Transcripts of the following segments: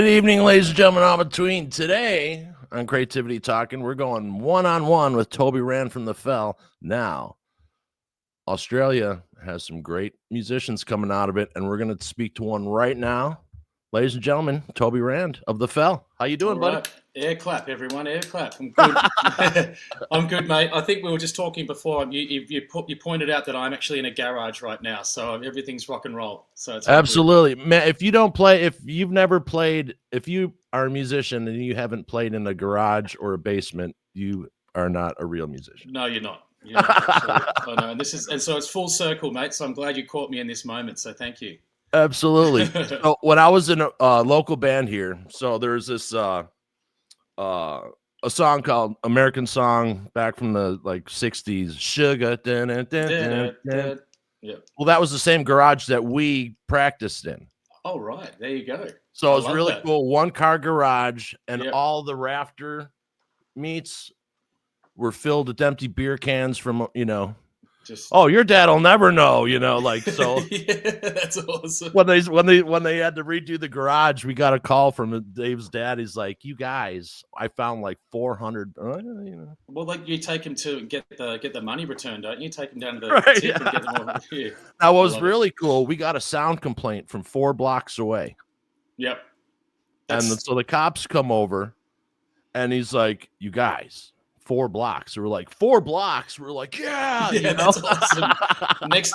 Good evening, ladies and gentlemen. On between today on Creativity Talking, we're going one-on-one with Toby Rand from the Fell. Now, Australia has some great musicians coming out of it, and we're going to speak to one right now. Ladies and gentlemen, Toby Rand of the Fell. How you doing, buddy? Air clap, everyone. Air clap. I'm good. I'm good, mate. I think we were just talking before. You pointed out that I'm actually in a garage right now, so everything's rock and roll. So it's absolutely, man. If you've never played, if you are a musician and you haven't played in a garage or a basement, you are not a real musician. No, you're not. You're not. I know. And so it's full circle, mate. So I'm glad you caught me in this moment. So thank you. Absolutely. So when I was in a local band here, so there's this a song called American Song back from the like 60s, Sugar. Yeah. Well, that was the same garage that we practiced in. Oh, right. There you go. So it was really cool. One car garage, and all the rafter meats were filled with empty beer cans from, your dad'll never know, like, so. Yeah, that's awesome. When they had to redo the garage, we got a call from Dave's dad. He's like, "You guys, I found like 400." Well, like you take him to get the money returned, don't you? Take him down to the tip and get them over here. Now, what was really cool, we got a sound complaint from 4 blocks away. Yep. And so the cops come over, and he's like, "You guys, 4 blocks." We're like, 4 blocks. We're like, yeah, that's awesome.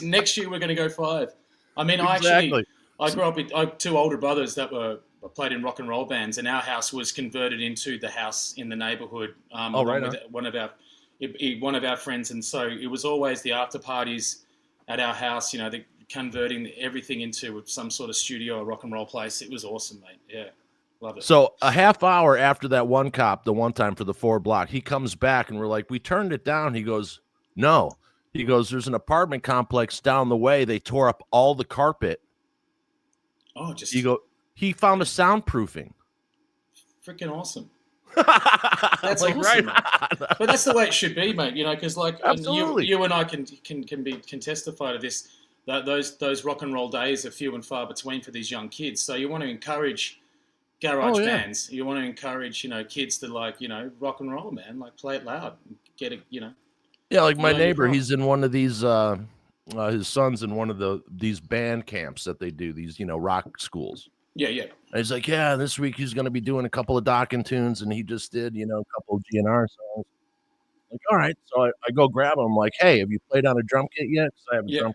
Next year we're going to go 5. I mean, exactly. I grew up with 2 older brothers that played in rock and roll bands, and our house was converted into the house in the neighborhood. With one of our friends, and so it was always the after parties at our house. The converting everything into some sort of studio or rock and roll place. It was awesome, mate. Yeah. Love it. So a half hour after that one cop, the one time for the 4 block, he comes back and we're like, we turned it down. He goes, no. He goes, there's an apartment complex down the way. They tore up all the carpet. Oh, he found a soundproofing. Freaking awesome. That's like, awesome, but that's the way it should be, mate. Because you and I can testify to this. Those rock and roll days are few and far between for these young kids. So you want to encourage garage bands. You want to encourage, kids to rock and roll, man. Like play it loud, get it, Yeah, like my neighbor, he's in one of these. His son's in one of these band camps that they do. These, rock schools. Yeah. And he's like, yeah, this week he's going to be doing a couple of Talkin tunes, and he just did, a couple of GNR songs. Like, all right, so I go grab him. I'm like, hey, have you played on a drum kit yet? Because I have a drum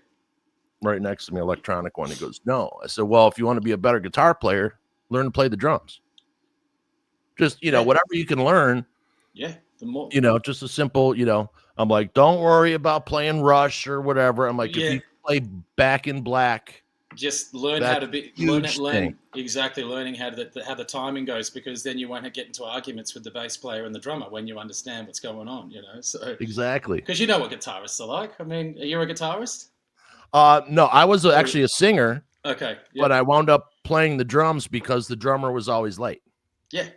right next to me, electronic one. He goes, no. I said, well, if you want to be a better guitar player, learn to play the drums. Just, whatever you can learn. Yeah. The more, just a simple, I'm like, don't worry about playing Rush or whatever. I'm like, if you play Back in Black, just learn how to learning how the timing goes, because then you won't get into arguments with the bass player and the drummer when you understand what's going on, So exactly. Because you know what guitarists are like. I mean, are you a guitarist? No, I was actually a singer. Okay. Yep. But I wound up playing the drums because the drummer was always late. Yeah.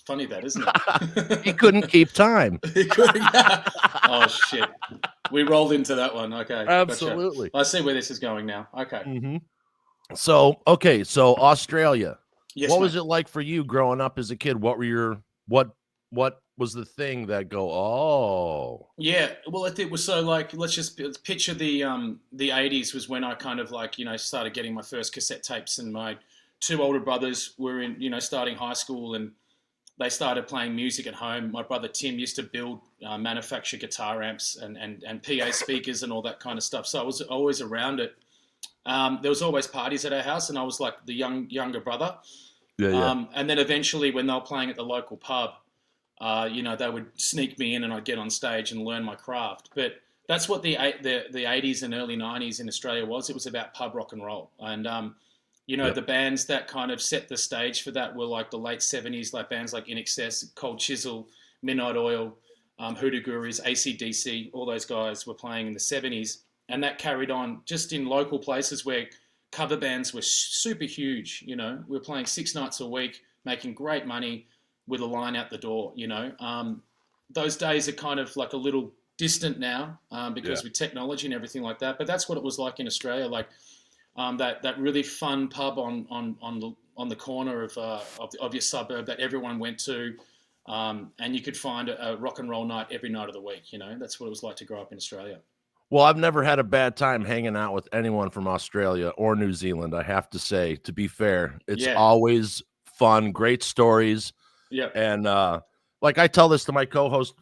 Funny that, isn't it? He couldn't keep time. Oh, shit. We rolled into that one. Okay. Absolutely. Gotcha. I see where this is going now. Okay. Mm-hmm. So Australia. Yes, what was it like for you growing up as a kid? What were what was the thing that oh? Yeah, well, it was so let's just picture the 80s was when I kind of started getting my first cassette tapes, and my 2 older brothers were in starting high school, and they started playing music at home. My brother Tim used to build manufacture guitar amps and PA speakers and all that kind of stuff. So I was always around it. There was always parties at our house, and I was like the younger brother. Yeah. And then eventually, when they were playing at the local pub, they would sneak me in, and I'd get on stage and learn my craft. But that's what the 80s and early 90s in Australia was. It was about pub rock and roll. And the bands that kind of set the stage for that were like the late 70s, like bands like In Excess, Cold Chisel, Midnight Oil, Hoodoo Gurus, AC/DC. All those guys were playing in the 70s, and that carried on just in local places where cover bands were super huge. We were playing 6 nights a week, making great money with a line out the door. Those days are kind of like a little distant now because with technology and everything like that. But that's what it was like in Australia. Like that really fun pub on on the corner of your suburb that everyone went to, and you could find a rock and roll night every night of the week. You know, that's what it was like to grow up in Australia. Well, I've never had a bad time hanging out with anyone from Australia or New Zealand, I have to say, to be fair. It's Yeah, always fun, great stories. yep, And like I tell this to my co-host,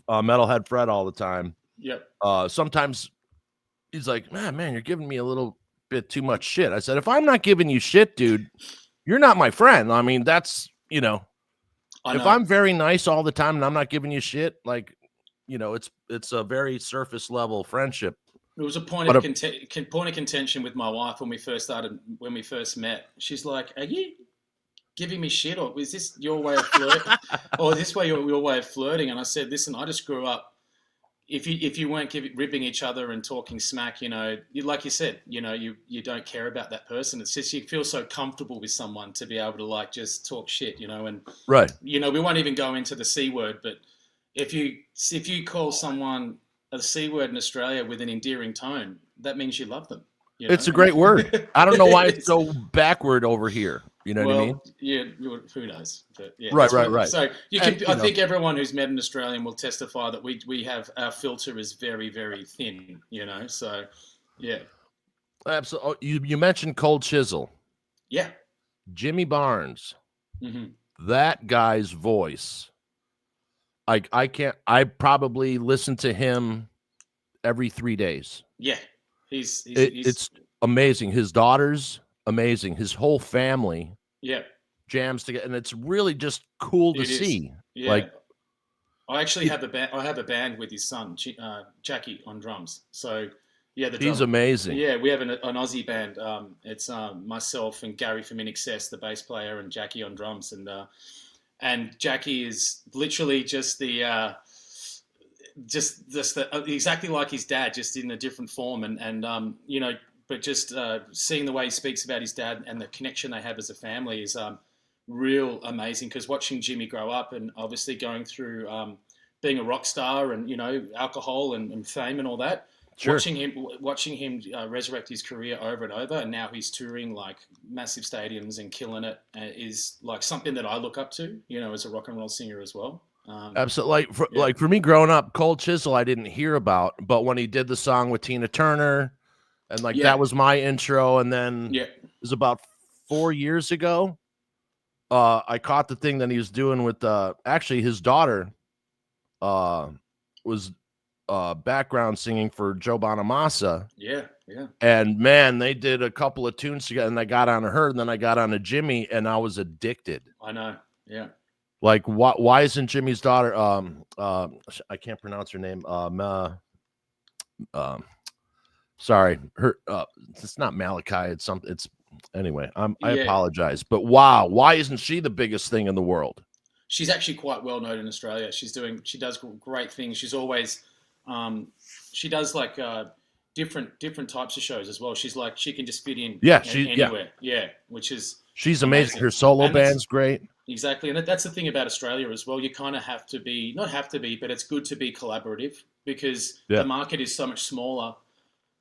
Metalhead Fred, all the time. yep. Sometimes he's like, man, you're giving me a little bit too much shit. I said, if I'm not giving you shit, dude, you're not my friend. I mean, that's, you know, I if know. I'm very nice all the time and I'm not giving you shit, like, you know, it's a very surface level friendship. It was a point But of point of contention with my wife when we first met. She's like, "Are you giving me shit, or is this your way of flirting, or is this way your way of flirting?" And I said, "Listen, I just grew up. If you weren't ribbing each other and talking smack, you know, like you said, you know, you don't care about that person. It's just you feel so comfortable with someone to be able to like just talk shit, you know, and right. you know, we won't even go into the C word, but if you call someone a C word in Australia with an endearing tone, that means you love them. You know? It's a great word. I don't know why it's so backward over here. You know what I mean? Well, yeah, who knows? But yeah, Right, right. So you And, can. I think everyone who's met an Australian will testify that we have our filter is very very thin. You know, so yeah, absolutely. You mentioned Cold Chisel, yeah. Jimmy Barnes. Hmm. That guy's voice. I can't. I probably listen to him every 3 days. Yeah, It's amazing. His daughter's amazing. His whole family yeah. jams together, and it's really just cool to It is. see. Yeah, Like I actually it, have a band. I have a band with his son, Jackie, on drums. So yeah, the he's drummer. amazing. Yeah, we have an Aussie band. It's myself and Gary from In Excess, the bass player, and Jackie on drums. And Jackie is literally just exactly like his dad, just in a different form. And you know, but just seeing the way he speaks about his dad and the connection they have as a family is real amazing. Because watching Jimmy grow up and obviously going through being a rock star and you know alcohol and fame and all that, Sure. watching him resurrect his career over and over, and now he's touring like massive stadiums and killing it is like something that I look up to, you know, as a rock and roll singer as well. Absolutely. Yeah, Like for me growing up, Cold Chisel I didn't hear about, but when he did the song with Tina Turner, and like yeah, that was my intro, and then yeah, it was about 4 years ago. I caught the thing that he was doing with actually his daughter uh was background singing for Joe Bonamassa. yeah, yeah. And man, they did a couple of tunes together, and I got on her, and then I got on to Jimmy, and I was addicted. I know. Yeah. Like, why isn't Jimmy's daughter? I can't pronounce her name. Um, sorry, her. It's not Malachi. It's something. It's anyway. I Yeah. apologize, but wow, why isn't she the biggest thing in the world? She's actually quite well known in Australia. She does great things. Um, she does like different types of shows as well. She's like, she can just fit in Yeah, anywhere. Yeah. Which is she's amazing. amazing. Her solo And that's band's great. exactly. And that's the thing about Australia as well. You kind of have to be, not have to be, but it's good to be collaborative because the Yeah, market is so much smaller.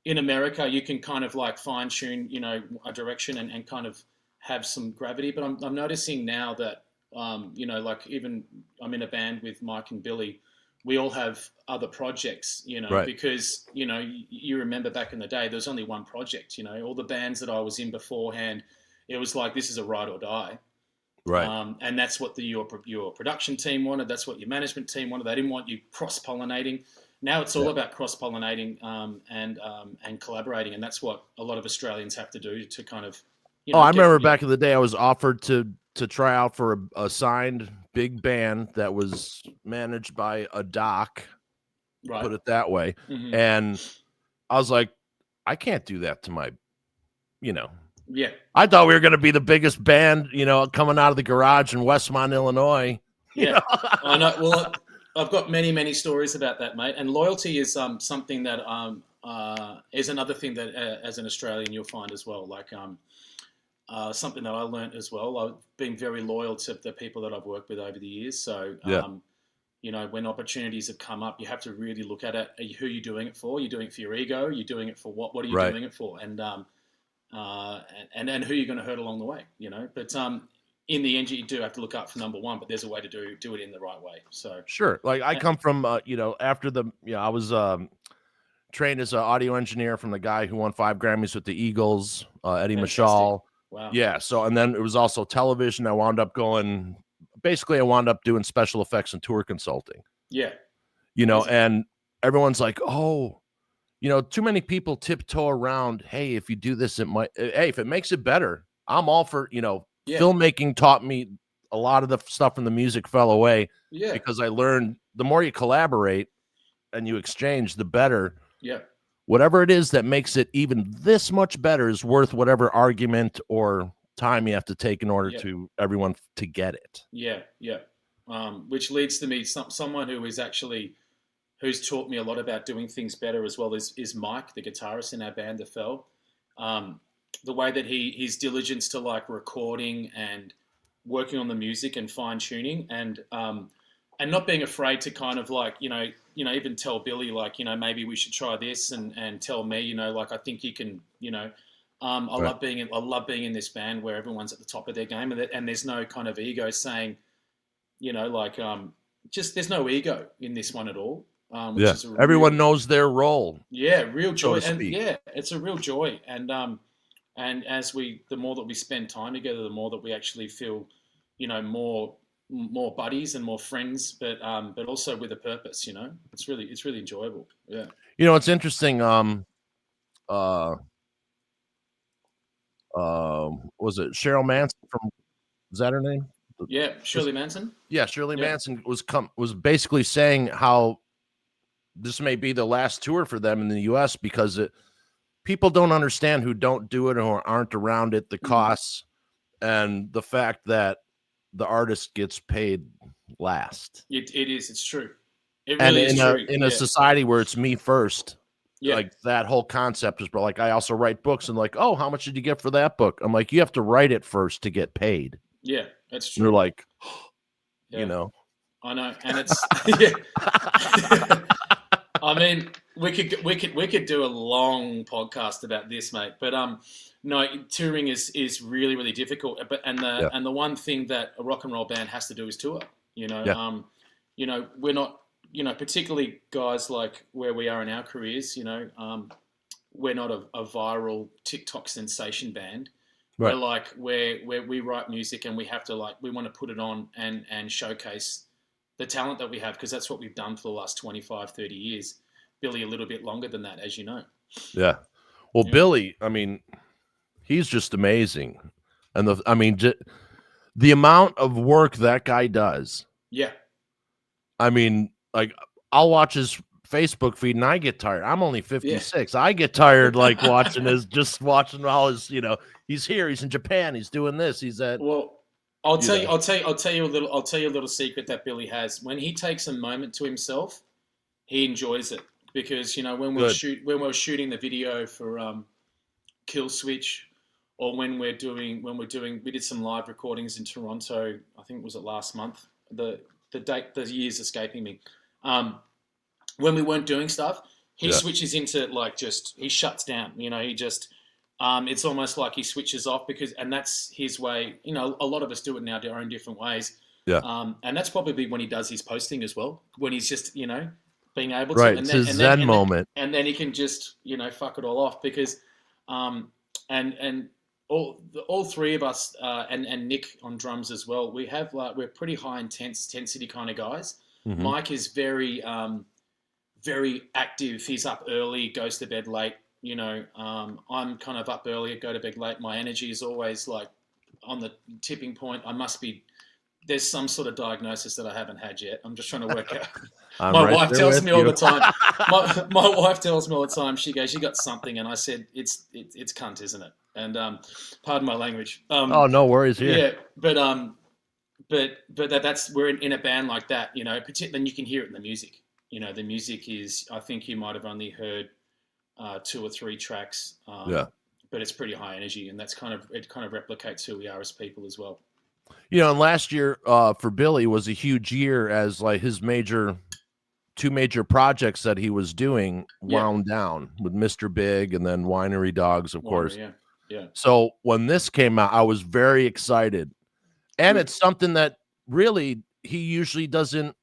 In America, you can kind of like fine tune, you know, a direction and kind of have some gravity. But I'm noticing now that, you know, like even I'm in a band with Mike and Billy. We all have other projects, you know, right, because, you know, you remember back in the day, there was only one project, you know, all the bands that I was in beforehand, it was like, this is a ride or die. right. And that's what your production team wanted. That's what your management team wanted. They didn't want you cross-pollinating. Now it's all Yeah. about cross-pollinating and collaborating, and that's what a lot of Australians have to do to kind of, you Oh, know, I get remember you know, back in the day, I was offered to try out for a signed big band that was managed by a doc, right. put it that way, Hmm. and I was like, I can't do that to my, you know. Yeah, I thought we were going to be the biggest band, you know, coming out of the garage in Westmont, Illinois. You yeah. know? I know. Well, I've got many stories about that, mate. And loyalty is something that is another thing that as an Australian you'll find as well. Like something that I learned as well. I've been very loyal to the people that I've worked with over the years. So, Yeah, you know, when opportunities have come up, you have to really look at it. Who are you doing it for? You're doing it for your ego. You're doing it for what? What are you right. doing it for? and who you're going to hurt along the way, But in the end, you do have to look up for number one, but there's a way to do it in the right way. So Sure. Like I come from, after I was trained as an audio engineer from the guy who won 5 Grammys with the Eagles, Eddie fantastic. Mashal. Wow. Yeah. So, and then it was also television. I wound up doing special effects and tour consulting. Yeah. And everyone's like, oh, too many people tiptoe around. Hey, if you do this, if it makes it better, I'm all for, filmmaking taught me a lot of the stuff from the music fell away. Yeah. Because I learned the more you collaborate and you exchange, the better. Yeah. Whatever it is that makes it even this much better is worth whatever argument or time you have to take in order to everyone to get it. Yeah. Yeah. Which leads to me, someone who's taught me a lot about doing things better as well is Mike, the guitarist in our band, The Fell. The way that his diligence to like recording and working on the music and fine tuning and not being afraid to kind of like, even tell Billy like, maybe we should try this and tell me, like I think you can, I love being in this band where everyone's at the top of their game and there's no kind of ego saying, just there's no ego in this one at all. Which is everyone knows their role. Yeah, real joy, so and it's a real joy. And the more that we spend time together, the more that we actually feel, more buddies and more friends, but also with a purpose. It's really enjoyable. Yeah. It's interesting. Was it Cheryl Manson is that her name? Yeah, Shirley Manson. Yeah, Shirley Manson was basically saying how this may be the last tour for them in the U.S. because people don't understand who don't do it or aren't around it, the costs, and the fact that the artist gets paid last. It is. It's true. It really is true. In a society where it's me first, like that whole concept is, but like I also write books and like, oh, how much did you get for that book? I'm like, you have to write it first to get paid. Yeah, that's true. And you're like, I know, and it's I mean, we could do a long podcast about this, mate. But no, touring is really really difficult. But and the one thing that a rock and roll band has to do is tour. We're not, particularly guys like where we are in our careers. We're not a viral TikTok sensation band. Right. We're like where we write music and we have to we want to put it on and showcase the talent that we have because that's what we've done for the last 25, 30 years. Billy a little bit longer than that, as you know. Yeah. Well, Billy, I mean, he's just amazing. And the amount of work that guy does. Yeah. I mean, like I'll watch his Facebook feed and I get tired. I'm only 56. Yeah. I get tired watching all his, he's here, he's in Japan, he's doing this, he's at I'll tell you a little secret that Billy has. When he takes a moment to himself, he enjoys it. Because when we're shooting the video for Killswitch, or when we did some live recordings in Toronto. I think it last month. The year's escaping me. When we weren't doing stuff, he switches into he shuts down. He just it's almost like he switches off and that's his way. A lot of us do it now our own different ways. Yeah. And that's probably when he does his posting as well. When he's just being able to, right? It's his zen moment, and then he can just fuck it all off because, and all three of us and Nick on drums as well. We have we're pretty high intensity kind of guys. Mm-hmm. Mike is very very active. He's up early, goes to bed late. I'm kind of up early, go to bed late. My energy is always on the tipping point. There's some sort of diagnosis that I haven't had yet. I'm just trying to work out. My wife tells me all the time. My wife tells me all the time. She goes, "You got something," and I said, "It's cunt, isn't it?" And pardon my language. Oh, no worries here. Yeah, but that's we're in a band like that. Then you can hear it in the music. The music is. I think you might have only heard 2 or 3 tracks. But it's pretty high energy, and it kind of replicates who we are as people as well. And last year for Billy was a huge year as his 2 major projects that he was doing wound down with Mr. Big and then Winery Dogs, of course. Yeah. So when this came out, I was very excited. And Good. it's something that really he usually doesn't,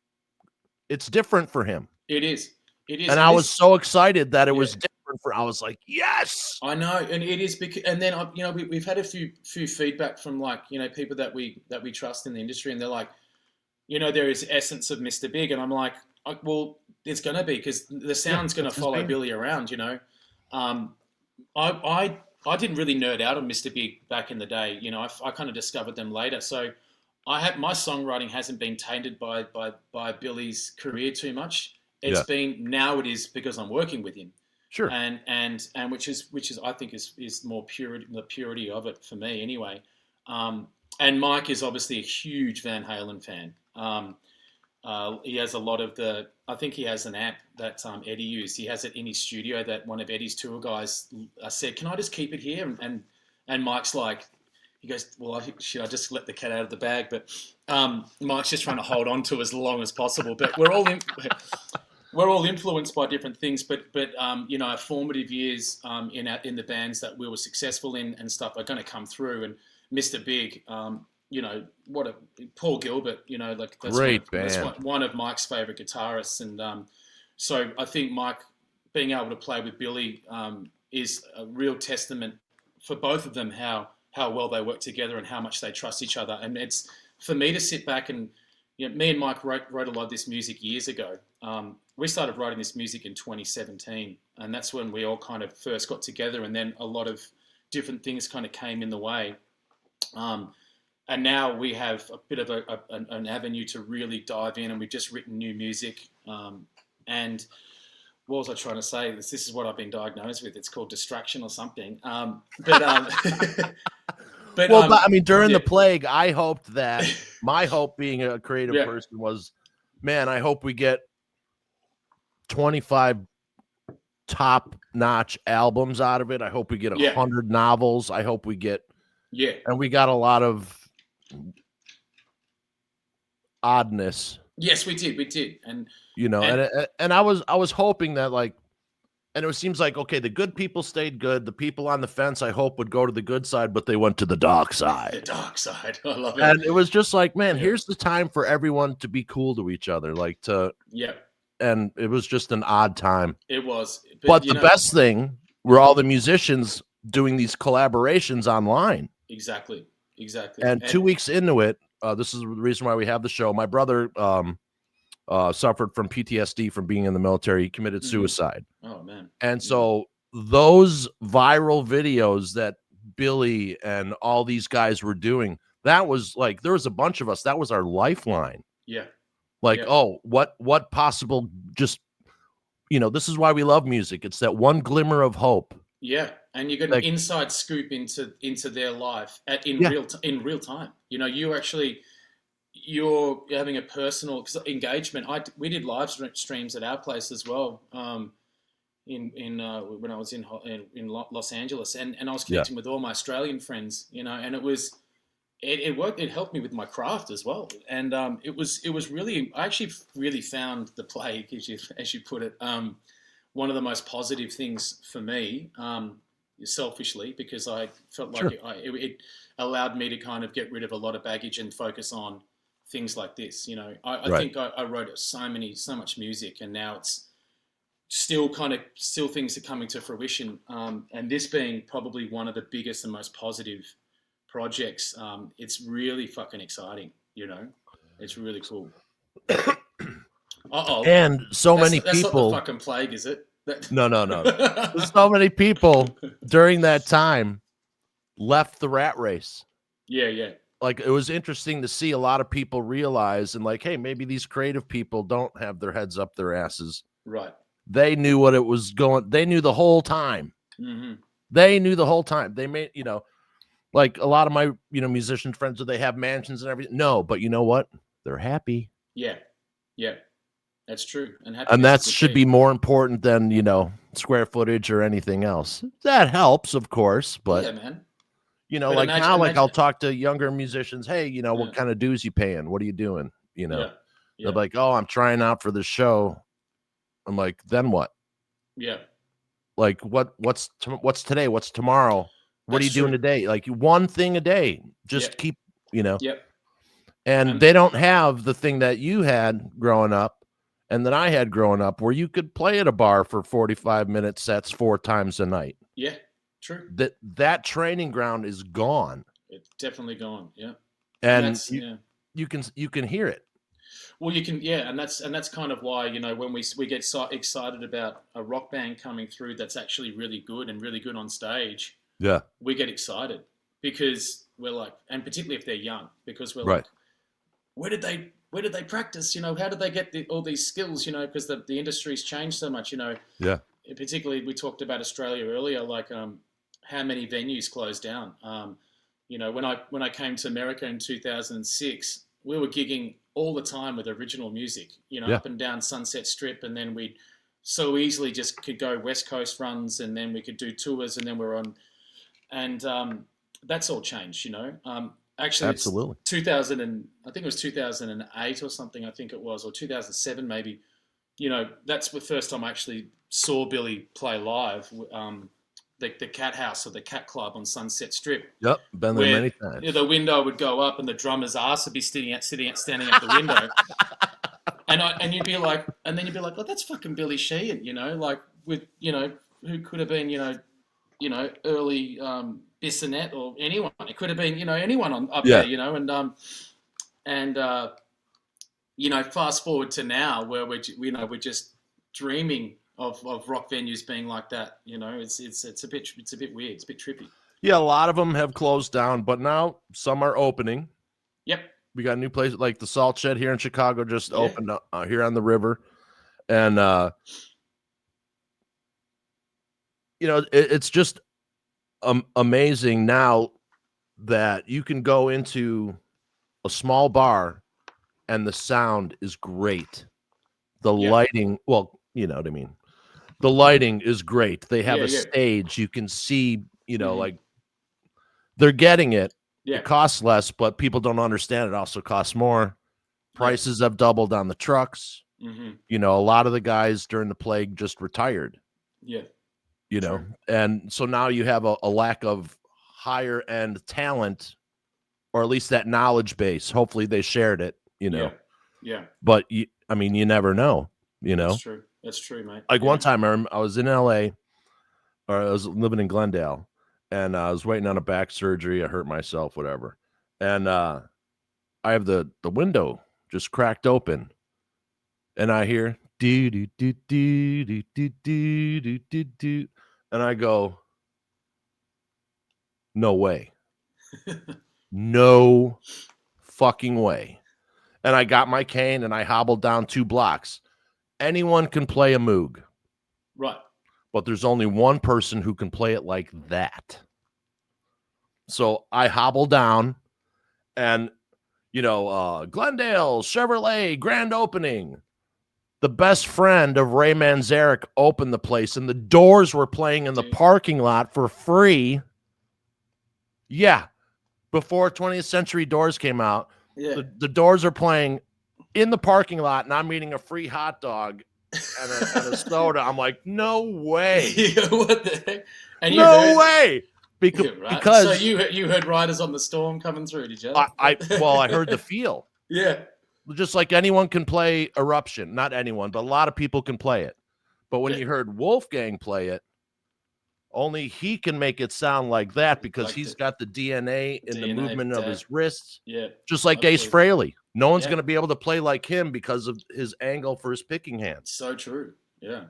it's different for him. It is. It is. And And I was this, so excited that it yeah, was different for, I was like, yes. I know, and it is because, and then we've had a few feedback from like people that we trust in the industry, and they're like, there is essence of Mr. Big, and I'm like, well, there's gonna be because the sound's gonna follow Billy around, Um, I didn't really nerd out on Mr. Big back in the day, I kind of discovered them later, so my songwriting hasn't been tainted by Billy's career too much. It's Yeah. been now it is because I'm working with him. Sure. And which is I think is more the purity of it for me anyway. And Mike is obviously a huge Van Halen fan. He has a lot of I think he has an amp that Eddie used. He has it in his studio that one of Eddie's tour guys said, "Can I just keep it here?" And Mike's like, he goes, "Well, should I just let the cat out of the bag?" But Mike's just trying to hold on to as long as possible. But we're all influenced by different things, but our formative years in the bands that we were successful in and stuff are going to come through. And Mr. Big, what a Paul Gilbert, like that's one of Mike's favorite guitarists, and so I think Mike being able to play with Billy is a real testament for both of them how well they work together and how much they trust each other. And it's for me to sit back and me and Mike wrote a lot of this music years ago. We started writing this music in 2017, and that's when we all kind of first got together, and then a lot of different things kind of came in the way. And now we have a bit of an avenue to really dive in, and we've just written new music. And what was I trying to say? This is what I've been diagnosed with. It's called distraction or something. But I mean, during the plague, I hoped that my hope being a creative person was, man, I hope we get 25 top-notch albums out of it. I hope we get 100 novels. I hope we get, and we got a lot of oddness. Yes, we did, and and I was hoping that like, and it seems like okay, the good people stayed good. The people on the fence, I hope, would go to the good side, but they went to the dark side. The dark side, I love it. And it was just like, man, here's the time for everyone to be cool to each other, like to And it was just an odd time. It was, but the best thing were all the musicians doing these collaborations online. Exactly. And 2 weeks into it, this is the reason why we have the show. My brother suffered from PTSD from being in the military. He committed suicide. Oh, man. And so those viral videos that Billy and all these guys were doing, that was like, there was a bunch of us. That was our lifeline. Yeah. Like, oh, what possible, just, this is why we love music. It's that one glimmer of hope. Yeah. And you get an inside scoop into their life in real time. You're having a personal engagement. We did live streams at our place as well. When I was in Los Angeles, and I was connecting with all my Australian friends, and it worked. It helped me with my craft as well, and it was really. I actually really found the plague, as you put it, one of the most positive things for me, selfishly, because I felt like it allowed me to kind of get rid of a lot of baggage and focus on things like this. I think I wrote so much music, and now it's still things are coming to fruition. And this being probably one of the biggest and most positive projects, it's really fucking exciting. It's really cool. And many people. That's not the fucking plague, is it? No. So many people during that time left the rat race. Yeah. Like, it was interesting to see a lot of people realize, and like, hey, maybe these creative people don't have their heads up their asses. Right. They knew what it was going. They knew the whole time. Mm-hmm. They knew the whole time. They made, like a lot of my, musician friends, do they have mansions and everything? No, but you know what? They're happy. Yeah. That's true. And that should be more important than, square footage or anything else. That helps, of course, but yeah, man. But I'll talk to younger musicians. Hey, what kind of dues you paying? What are you doing? They're like, oh, I'm trying out for the show. I'm like, then what? Yeah. Like, what's today? What's tomorrow? What are That's you doing true. today? Like one thing a day. Just Yep. keep, you know. Yep. And And they don't have the thing that you had growing up and that I had growing up where you could play at a bar for 45-minute sets 4 times a night. yeah, true. That training ground is gone. It's definitely gone. Yeah. And And that's yeah. you can hear it. Well, you can, yeah, and that's kind of why, when we get so excited about a rock band coming through that's actually really good and really good on stage, Yeah. we get excited because we're like, and particularly if they're young, because we're Right. like, where did they practice? How did they get all these skills? Because the industry's changed so much. Yeah. Particularly we talked about Australia earlier, like how many venues closed down. When I came to America in 2006, we were gigging all the time with original music, Yeah. up and down Sunset Strip, and then we'd so easily just could go West Coast runs, and then we could do tours, and then we're on, and that's all changed. Actually, it's Absolutely. 2000 and I think it was 2008 or something. I think it was, or 2007 maybe. That's the first time I actually saw Billy play live. The Cat House or the Cat Club on Sunset Strip, Yep. Been there where many times. the window would go up and the drummer's ass would be standing at the window, and you'd be like, oh, that's fucking Billy Sheehan, like with who could have been early Bissonette or anyone. It could have been anyone up Yeah. there, and fast forward to now where we're just dreaming of rock venues being like that. It's a bit weird. It's a bit trippy. Yeah, a lot of them have closed down, but now some are opening. Yep. We got new places like the Salt Shed here in Chicago just Yeah. opened up here on the river. And, it's just amazing now that you can go into a small bar and the sound is great. The Yeah. lighting, well, you know what I mean? The lighting is great. They have Yeah, a yeah. stage. You can see, Mhm. like they're getting it. Yeah. It costs less, but people don't understand it also costs more. Prices have doubled on the trucks. Mm-hmm. A lot of the guys during the plague just retired. Yeah. True. And so now you have a lack of higher end talent, or at least that knowledge base. Hopefully they shared it, Yeah. Yeah. But you never know, That's true. That's true, mate. Like Yeah. one time I was in LA, or I was living in Glendale, and I was waiting on a back surgery. I hurt myself, whatever. And I have the window just cracked open, and I hear do do do do do do do do do do, and I go, no way, no fucking way. And I got my cane and I hobbled down 2 blocks. Anyone can play a moog, Right. but there's only one person who can play it like that. So I hobble down, and Glendale Chevrolet grand opening. The best friend of Ray Manzarek opened the place, and the Doors were playing in the parking lot for free. Yeah, before 20th Century Doors came out, the Doors are playing in the parking lot, and I'm eating a free hot dog and a soda. I'm like, no way. What the heck? And no way. Because so you heard Riders on the Storm coming through, did you? I heard the feel. Yeah. Just like anyone can play Eruption. Not anyone, but a lot of people can play it. But when you heard Wolfgang play it, only he can make it sound like that because he's got the DNA in the movement of his wrists. Yeah. Just like Ace Frehley. No one's going to be able to play like him because of his angle for his picking hands. So true. Yeah.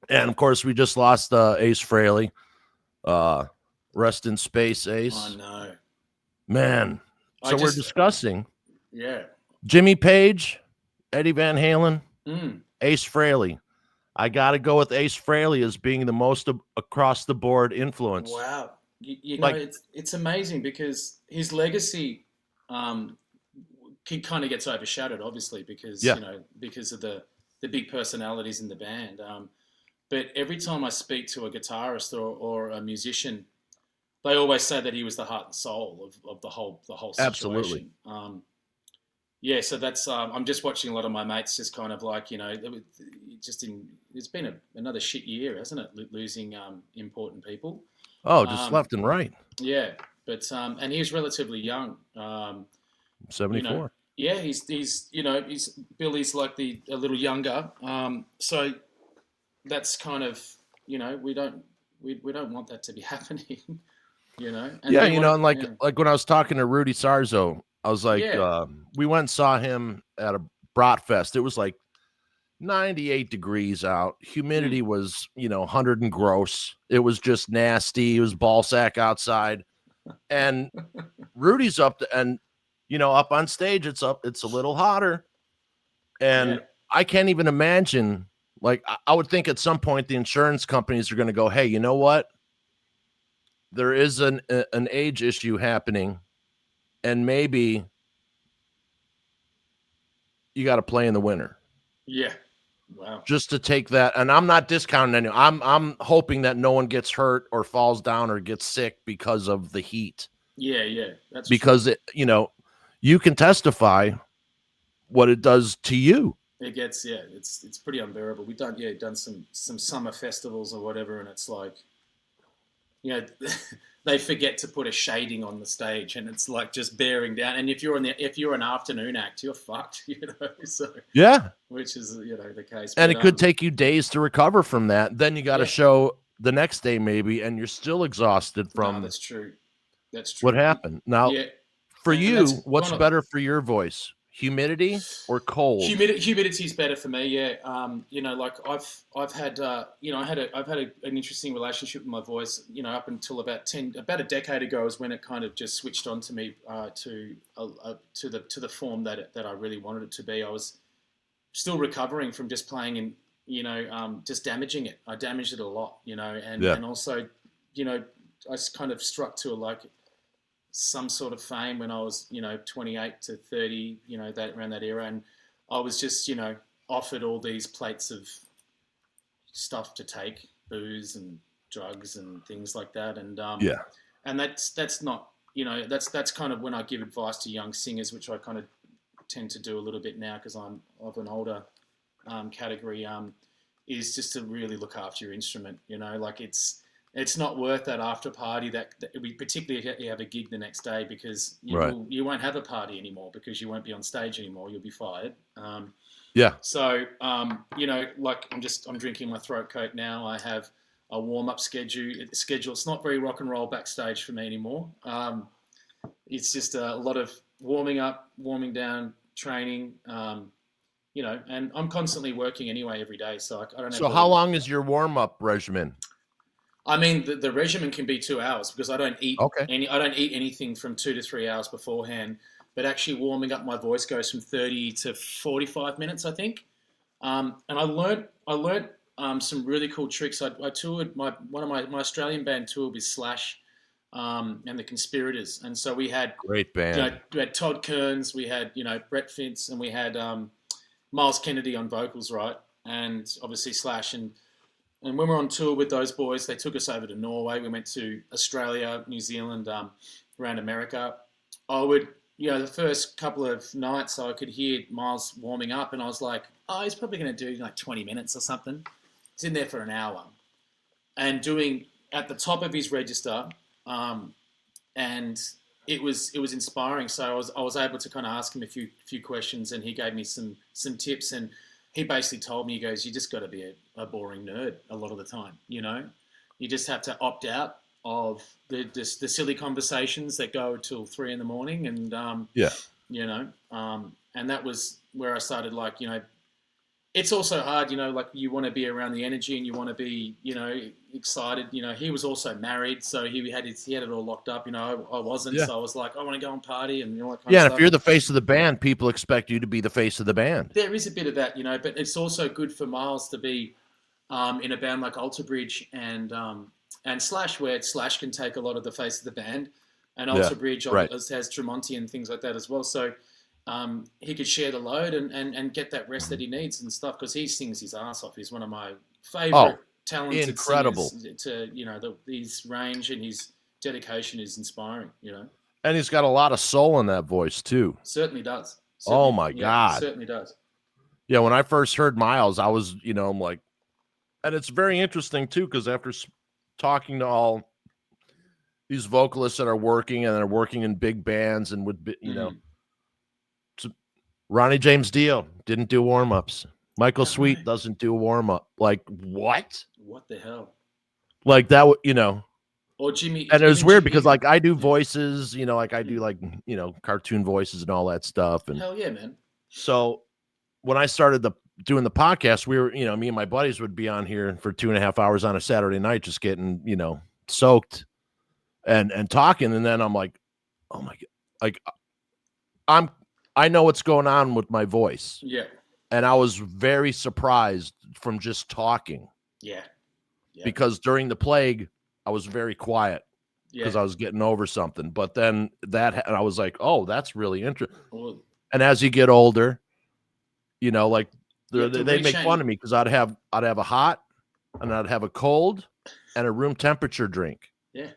And of course, we just lost Ace Frehley. Rest in space, Ace. Oh, no. Man. So we're discussing. Yeah. Jimmy Page, Eddie Van Halen, Ace Frehley. I got to go with Ace Frehley as being the most across the board influence. Wow. It's amazing because his legacy kind of gets overshadowed, obviously, because, because of the big personalities in the band. But every time I speak to a guitarist or a musician, they always say that he was the heart and soul of the whole situation. Absolutely. So that's I'm just watching a lot of my mates just kind of like, it's been another shit year, hasn't it? Losing important people. Oh, just left and right. Yeah, but and he was relatively young. You know, 74. yeah, he's Billy's like a little younger. So that's kind of we don't want that to be happening. And Yeah, we want it. and like Yeah, when I was talking to Rudy Sarzo, I was like, yeah, we went and saw him at a Bratfest. It was like 98 degrees out. mm, Humidity was, 100 and gross. It was just nasty. It was ball sack outside. And Rudy's up and up on stage, it's a little hotter. yeah, And I can't even imagine, like, I would think at some point the insurance companies are going to go, hey, you know what? There is an age issue happening, and maybe you got to play in the winter yeah. Wow. just to take that. And I'm not discounting any. I'm hoping that no one gets hurt or falls down or gets sick because of the heat. Yeah, yeah, that's true. Because you can testify what it does to you. It gets it's pretty unbearable. We've done some summer festivals or whatever, and it's like you know they forget to put a shading on the stage, and it's like just bearing down. And if you're an afternoon act, you're fucked. So Yeah, which is the case. and But it could take you days to recover from that. Then you got to yeah, show the next day maybe, and you're still exhausted no, from that's true. That's what true. happened. Now, Yeah, for and that's you, one what's of better for your voice? Humidity or cold? Humidity's better for me. Yeah, like I've had an interesting relationship with my voice. Up until about a decade ago is when it kind of just switched on to me to the form that I really wanted it to be. I was still recovering from just playing and just damaging it. I damaged it a lot, Yeah. and also, I kind of struck to some sort of fame when I was, 28 to 30, that around that era. And I was just, offered all these plates of stuff to take, booze and drugs and things like that. Yeah. And that's not, that's kind of when I give advice to young singers, which I kind of tend to do a little bit now because I'm of an older category, is just to really look after your instrument, like it's not worth that after party that we particularly if you have a gig the next day because Right. you won't have a party anymore because you won't be on stage anymore. You'll be fired. Yeah. So like I'm drinking my throat coat now. I have a warm up schedule. It's not very rock and roll backstage for me anymore. It's just a lot of warming up, warming down, training. And I'm constantly working anyway every day, so I don't have So how really. long is your warm up regimen? I mean, the regimen can be 2 hours because I don't eat Okay. anything from 2 to 3 hours beforehand. But actually, warming up my voice goes from 30 to 45 minutes, I think. And I learned some really cool tricks. I toured my Australian band toured with Slash and the Conspirators, and so we had Great band. we had Todd Kearns, we had Brett Fintz, and we had Myles Kennedy on vocals, right? And obviously Slash and when we were on tour with those boys, they took us over to Norway. We went to Australia, New Zealand, around America. I would, the first couple of nights I could hear Myles warming up, and I was like, oh, he's probably going to do like 20 minutes or something. He's in there for an hour and doing at the top of his register, and it was inspiring. So I was able to kind of ask him a few questions, and he gave me some tips. And he basically told me, he goes, you just got to be a boring nerd a lot of the time. You just have to opt out of the silly conversations that go till 3 a.m. and Yeah. And that was where I started, like, it's also hard, like you want to be around the energy and you want to be, excited. He was also married, so he had it all locked up. I wasn't, Yeah. so I was like, I want to go and party and all that kind of Yeah, and stuff. if you're the face of the band, people expect you to be the face of the band. There is a bit of that, but it's also good for Myles to be in a band like Alter Bridge and Slash, where Slash can take a lot of the face of the band, and Yeah, Alter Bridge right. has Tremonti and things like that as well. So he could share the load and get that rest that he needs and stuff, because he sings his ass off. He's one of my favorite talented incredible singers. His range and his dedication is inspiring. And he's got a lot of soul in that voice too. Certainly does. Oh my Yeah, God. certainly does. Yeah, when I first heard Myles, I was, I'm like, and it's very interesting too, because after talking to all these vocalists that are working and they're working in big bands and with Ronnie James Dio didn't do warm-ups. Michael Sweet doesn't do warm-up. Like, what? What the hell? Like that, Or Jimmy. And it was weird because, like, I do Yeah. voices, like I do, like, cartoon voices and all that stuff. And hell yeah, man. so when I started doing the podcast, we were, me and my buddies would be on here for 2.5 hours on a Saturday night, just getting, soaked and talking. And then I'm like, oh my God, like I know what's going on with my voice. Yeah. And I was very surprised from just talking. Yeah. Because during the plague, I was very quiet because I was getting over something. But then and I was like, oh, that's really interesting. Well, and as you get older, like they make fun of me because I'd have a hot and I'd have a cold and a room temperature drink. Yeah.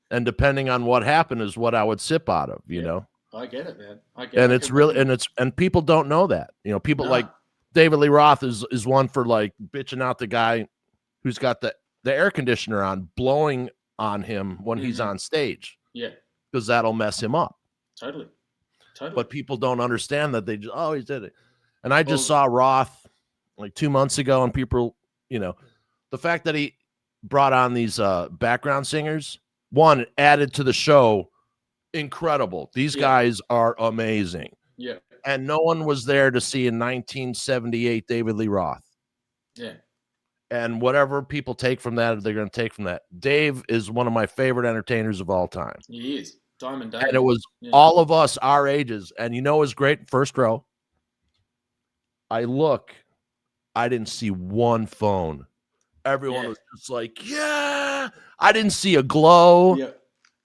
And depending on what happened is what I would sip out of, you know. I get it, man. And it's really, and people don't know that, people like David Lee Roth is one for like bitching out the guy who's got the air conditioner on, blowing on him when he's on stage. Yeah. Because that'll mess him up. Totally. But people don't understand that they just, he did it. And I just saw Roth like 2 months ago, and people, the fact that he brought on these background singers, one, added to the show. Incredible. These guys are amazing. Yeah. And no one was there to see in 1978 David Lee Roth. Yeah. And whatever people take from that, they're going to take from that. Dave is one of my favorite entertainers of all time. He is. Diamond Dave. And it was all of us our ages. And it was great. First row. I didn't see one phone. Everyone was just like, yeah. I didn't see a glow. Yeah.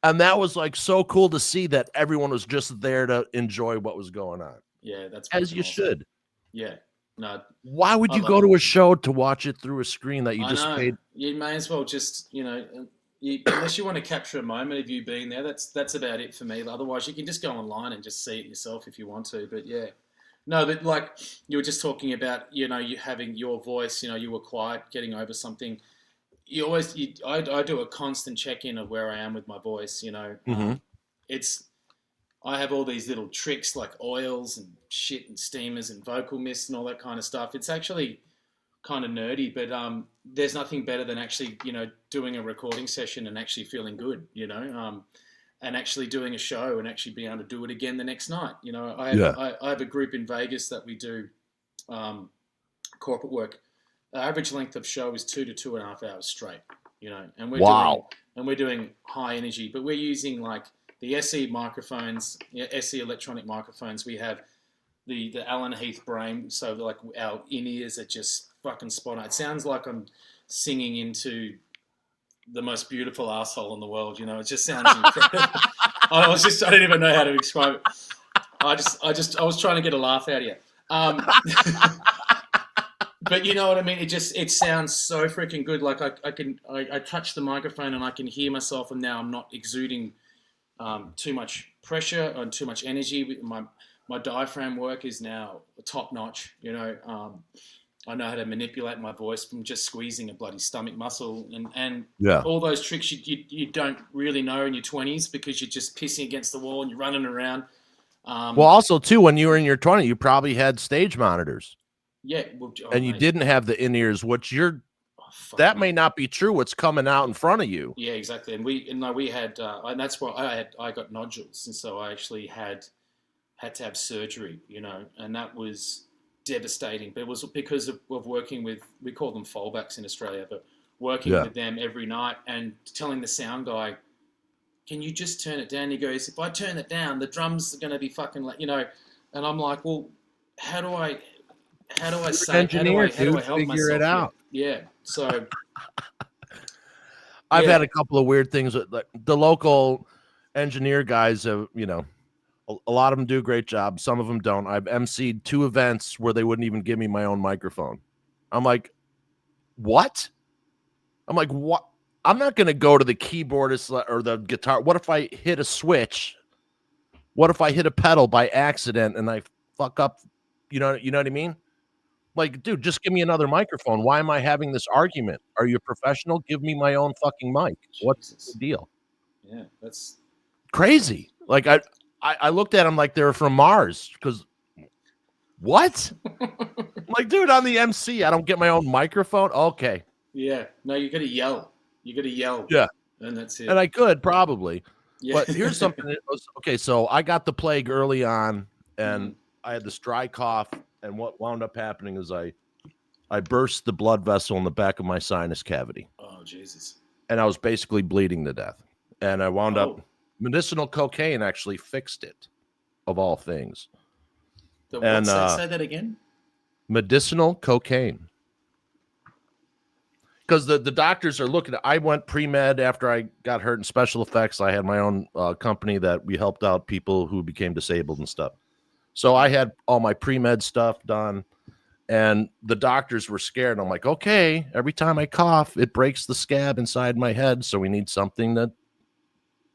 And that was like so cool to see that everyone was just there to enjoy what was going on. Yeah, that's as you should. Yeah. No. Why would you go to a show to watch it through a screen that you just paid? You may as well just, unless you want to capture a moment of you being there, that's about it for me. Otherwise, you can just go online and just see it yourself if you want to. But yeah. No, but like you were just talking about, you having your voice, you were quiet, getting over something. I do a constant check-in of where I am with my voice, I have all these little tricks like oils and shit and steamers and vocal mist and all that kind of stuff. It's actually kind of nerdy, but there's nothing better than actually, doing a recording session and actually feeling good, and actually doing a show and actually being able to do it again the next night. I have a group in Vegas that we do corporate work. The average length of show is 2 to 2.5 hours straight, and we're doing high energy, but we're using like the SE microphones, SE electronic microphones. We have the Alan Heath Brain, so like our in-ears are just fucking spot on. It sounds like I'm singing into the most beautiful asshole in the world, it just sounds incredible. I didn't even know how to describe it. I was trying to get a laugh out of you. But you know what I mean? It sounds so freaking good. Like I touch the microphone and I can hear myself, and now I'm not exuding too much pressure and too much energy. My diaphragm work is now top notch. I know how to manipulate my voice from just squeezing a bloody stomach muscle and all those tricks you don't really know in your 20s because you're just pissing against the wall and you're running around. Well, also too, when you were in your 20s, you probably had stage monitors. Yeah, and you didn't have the in-ears, which that may not be true. What's coming out in front of you? Yeah, exactly. And we had, and that's why I got nodules, and so I actually had to have surgery, and that was devastating. But it was because of working with, we call them fallbacks in Australia, but working with them every night and telling the sound guy, "Can you just turn it down?" He goes, "If I turn it down, the drums are going to be fucking like, And I'm like, well, how do I help figure it out? Yeah. So I've had a couple of weird things with the local engineer guys have, a lot of them do a great job. Some of them don't. I've emceed 2 events where they wouldn't even give me my own microphone. I'm like, what? I'm not going to go to the keyboardist or the guitar. What if I hit a switch? What if I hit a pedal by accident and I fuck up? You know what I mean? Like, dude, just give me another microphone. Why am I having this argument? Are you a professional? Give me my own fucking mic. What's the deal? Yeah, that's crazy. Like I looked at them like they were from Mars because what? I'm like, dude, I'm the MC. I don't get my own microphone. Okay. yeah. No, you got to yell. You got to yell, Yeah. and that's And it. I could probably. Yeah. But here's something that was okay. So I got the plague early on and Mm. I had this dry cough. And what wound up happening is I burst the blood vessel in the back of my sinus cavity. Oh Jesus. And I was basically bleeding to death. And I wound up Oh, medicinal cocaine actually fixed it, of all things. the what? And Say that again. medicinal cocaine. Because the doctors are looking at, I went pre-med after I got hurt in special effects. I had my own company that we helped out people who became disabled and stuff. So I had all my pre-med stuff done, and the doctors were scared. I'm like, okay, every time I cough, it breaks the scab inside my head. So we need something to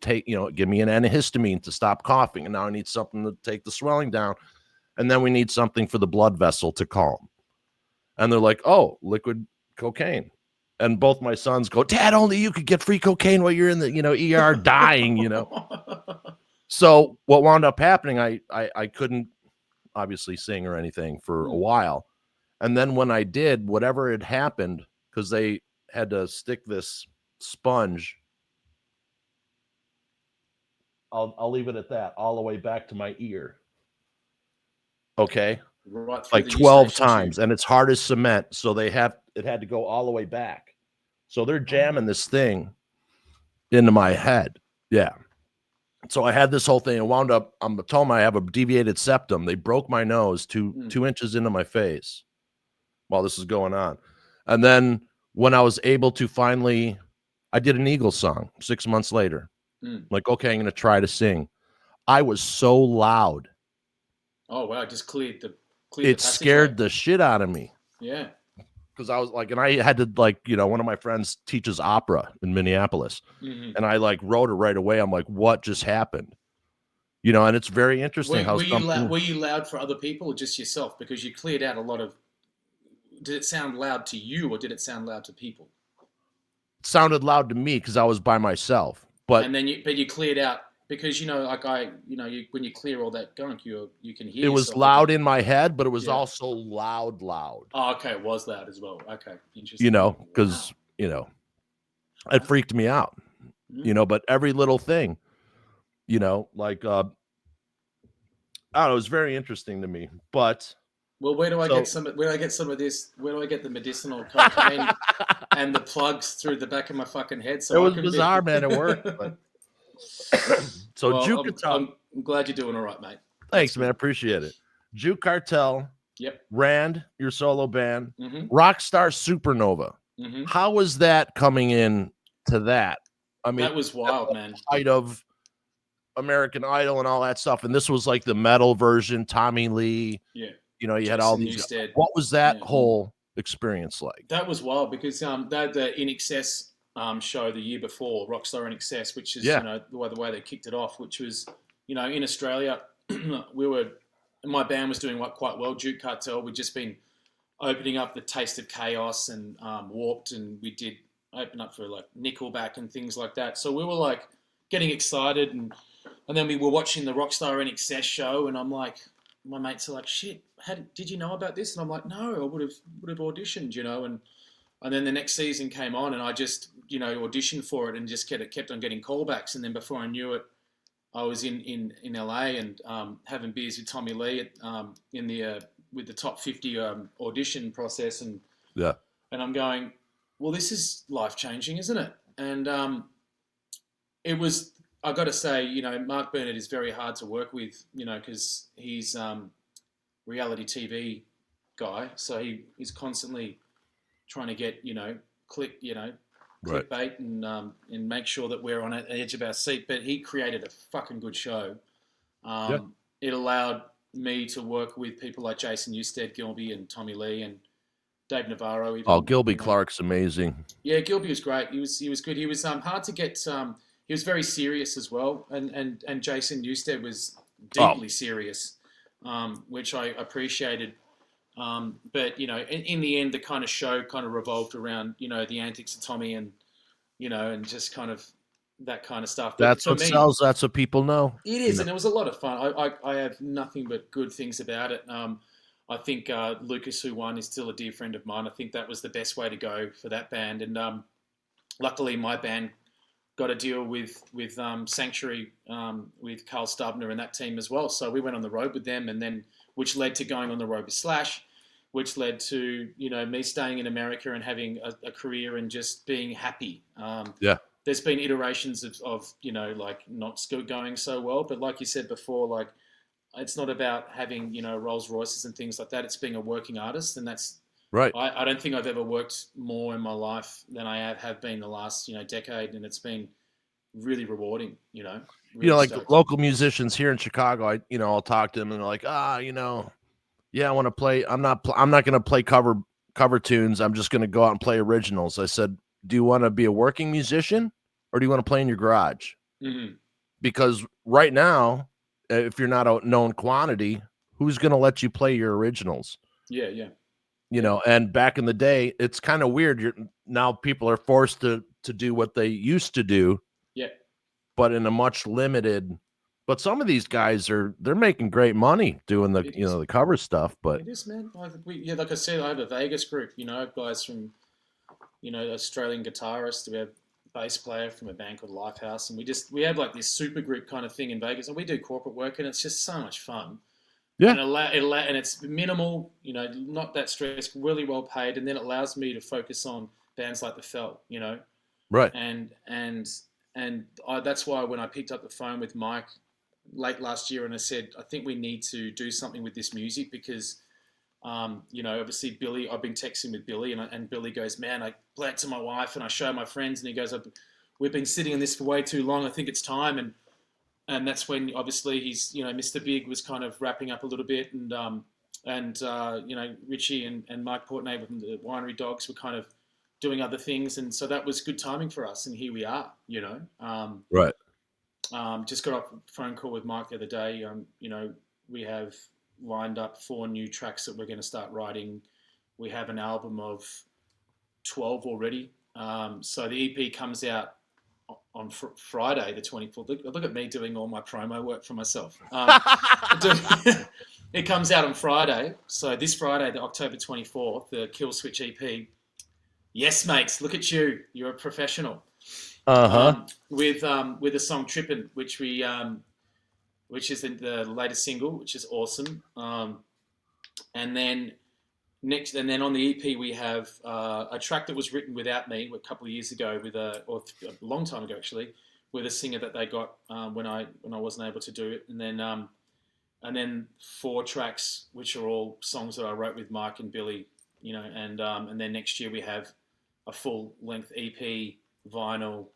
give me an antihistamine to stop coughing. And now I need something to take the swelling down. And then we need something for the blood vessel to calm. And they're like, oh, liquid cocaine. And both my sons go, Dad, only you could get free cocaine while you're in the, ER dying. So what wound up happening, I couldn't obviously sing or anything for a while. And then when I did, whatever had happened, because they had to stick this sponge, I'll leave it at that, all the way back to my ear. Okay. Right through Like the 12 eustachian times, tube. and it's hard as cement. So it had to go all the way back. So they're jamming this thing into my head. Yeah. So I had this whole thing and wound up, I'm told I have a deviated septum. They broke my nose 2 inches into my face while this is going on. And then when I was able to finally, I did an Eagles song 6 months later. Like, okay, I'm going to try to sing. I was so loud. Oh wow, just cleared the It passageway. scared the shit out of me. Yeah. Because I was like, and I had to one of my friends teaches opera in Minneapolis. And I wrote it right away. I'm like, what just happened? And it's very interesting how Were you something were you loud for other people or just yourself? Because you cleared out a lot of. Did it sound loud to you or did it sound loud to people? sounded loud to me because I was by myself. But And then you cleared out because when you clear all that gunk, you can hear it was yourself loud again. in my head, but it was Yeah. also loud. Oh, okay, it was loud as well. Okay, interesting. Because it freaked me out. But every little thing, like I don't know, it was very interesting to me. But well, where do I get some of this? Where do I get the medicinal cocaine and the plugs through the back of my fucking head? So it I was can bizarre, be... man. It worked. But so well, Juke Cartel. I'm glad you're doing all right, mate. Thanks, man. Appreciate it. Juke Cartel. Yep. Rand, your solo band. Mm-hmm. Rockstar Supernova. Mm-hmm. How was that coming in to that? I mean, that was wild, man. Height of American Idol and all that stuff, and this was like the metal version. Tommy Lee. Yeah. You Jason had all these. Newsted. What was that whole experience like? That was wild because they had the In Excess show the year before, Rockstar In Excess, which is the way they kicked it off, which was in Australia my band was doing quite well. Juke Cartel, we'd just been opening up the Taste of Chaos and Warped, and we did open up for like Nickelback and things like that. So we were like getting excited, and then we were watching the Rockstar In Excess show, and I'm like, my mates are like, shit, did you know about this? And I'm like, no, I would have auditioned, and then the next season came on, and I just auditioned for it and just kept on getting callbacks, and then before I knew it, I was in LA and having beers with Tommy Lee with the top 50 audition process, and I'm going, well, this is life changing, isn't it? And it was. I got to say, Mark Burnett is very hard to work with, because he's reality TV guy, so he's constantly trying to get clickbait and make sure that we're on the edge of our seat. But he created a fucking good show. It allowed me to work with people like Jason Newsted, Gilby, and Tommy Lee, and Dave Navarro. Even, Gilby Clarke's amazing. Yeah, Gilby was great. He was good. He was hard to get. He was very serious as well, and Jason Newsted was deeply serious, which I appreciated. But in the end, the show revolved around the antics of Tommy and and just kind of that kind of stuff. But That's for what me, sells. That's what people know. it is, and it was a lot of fun. I have nothing but good things about it. I think Lucas, who won, is still a dear friend of mine. I think that was the best way to go for that band, and luckily my band got a deal with Sanctuary, with Carl Stubner and that team as well. So we went on the road with them, and then which led to going on the road with Slash, which led to me staying in America and having a career and just being happy. Yeah. There's been iterations of like not going so well, but like you said before, like it's not about having Rolls Royces and things like that. It's being a working artist, and that's Right. I don't think I've ever worked more in my life than I have been the last decade, and it's been really rewarding. Really Like stoked. local musicians here in Chicago, I'll talk to them and they're like, yeah, I want to play. I'm not going to play cover tunes. I'm just going to go out and play originals. I said, do you want to be a working musician or do you want to play in your garage? Mm-hmm. Because right now, if you're not a known quantity, who's going to let you play your originals? Yeah, yeah. And back in the day, it's kind of weird. Now people are forced to do what they used to do, Yeah. but in a much limited. But some of these guys they're making great money doing the It is. the cover stuff. But It is, man. Like I said, I have a Vegas group. Guys from Australian guitarist. We have a bass player from a band called Lifehouse, and we have like this super group kind of thing in Vegas, and we do corporate work, and it's just so much fun. yeah, And and it's minimal, not that stressed, really well paid, and then it allows me to focus on bands like the Felt, right, and that's why when I picked up the phone with Mike late last year and I said, I think we need to do something with this music because, obviously Billy, I've been texting with Billy and Billy goes, man, I play it to my wife and I show my friends and he goes, we've been sitting on this for way too long. I think it's time. And that's when obviously he's, Mr. Big was kind of wrapping up a little bit and Richie and Mike Portney from the Winery Dogs were kind of doing other things. And so that was good timing for us. And here we are, right. Just got off a phone call with Mike the other day. We have lined up 4 new tracks that we're going to start writing. We have an album of 12 already. So the EP comes out on Friday, the 24th. Look at me doing all my promo work for myself. It comes out on Friday. So this Friday, the October 24th, the Killswitch EP. Yes, mates, look at you. You're a professional. With the song "Trippin'," which is the latest single, which is awesome. And then on the EP we have a track that was written without me a couple of years ago or a long time ago actually, with a singer that they got when I wasn't able to do it, and then 4 tracks which are all songs that I wrote with Mike and Billy, and then next year we have a full length EP vinyl.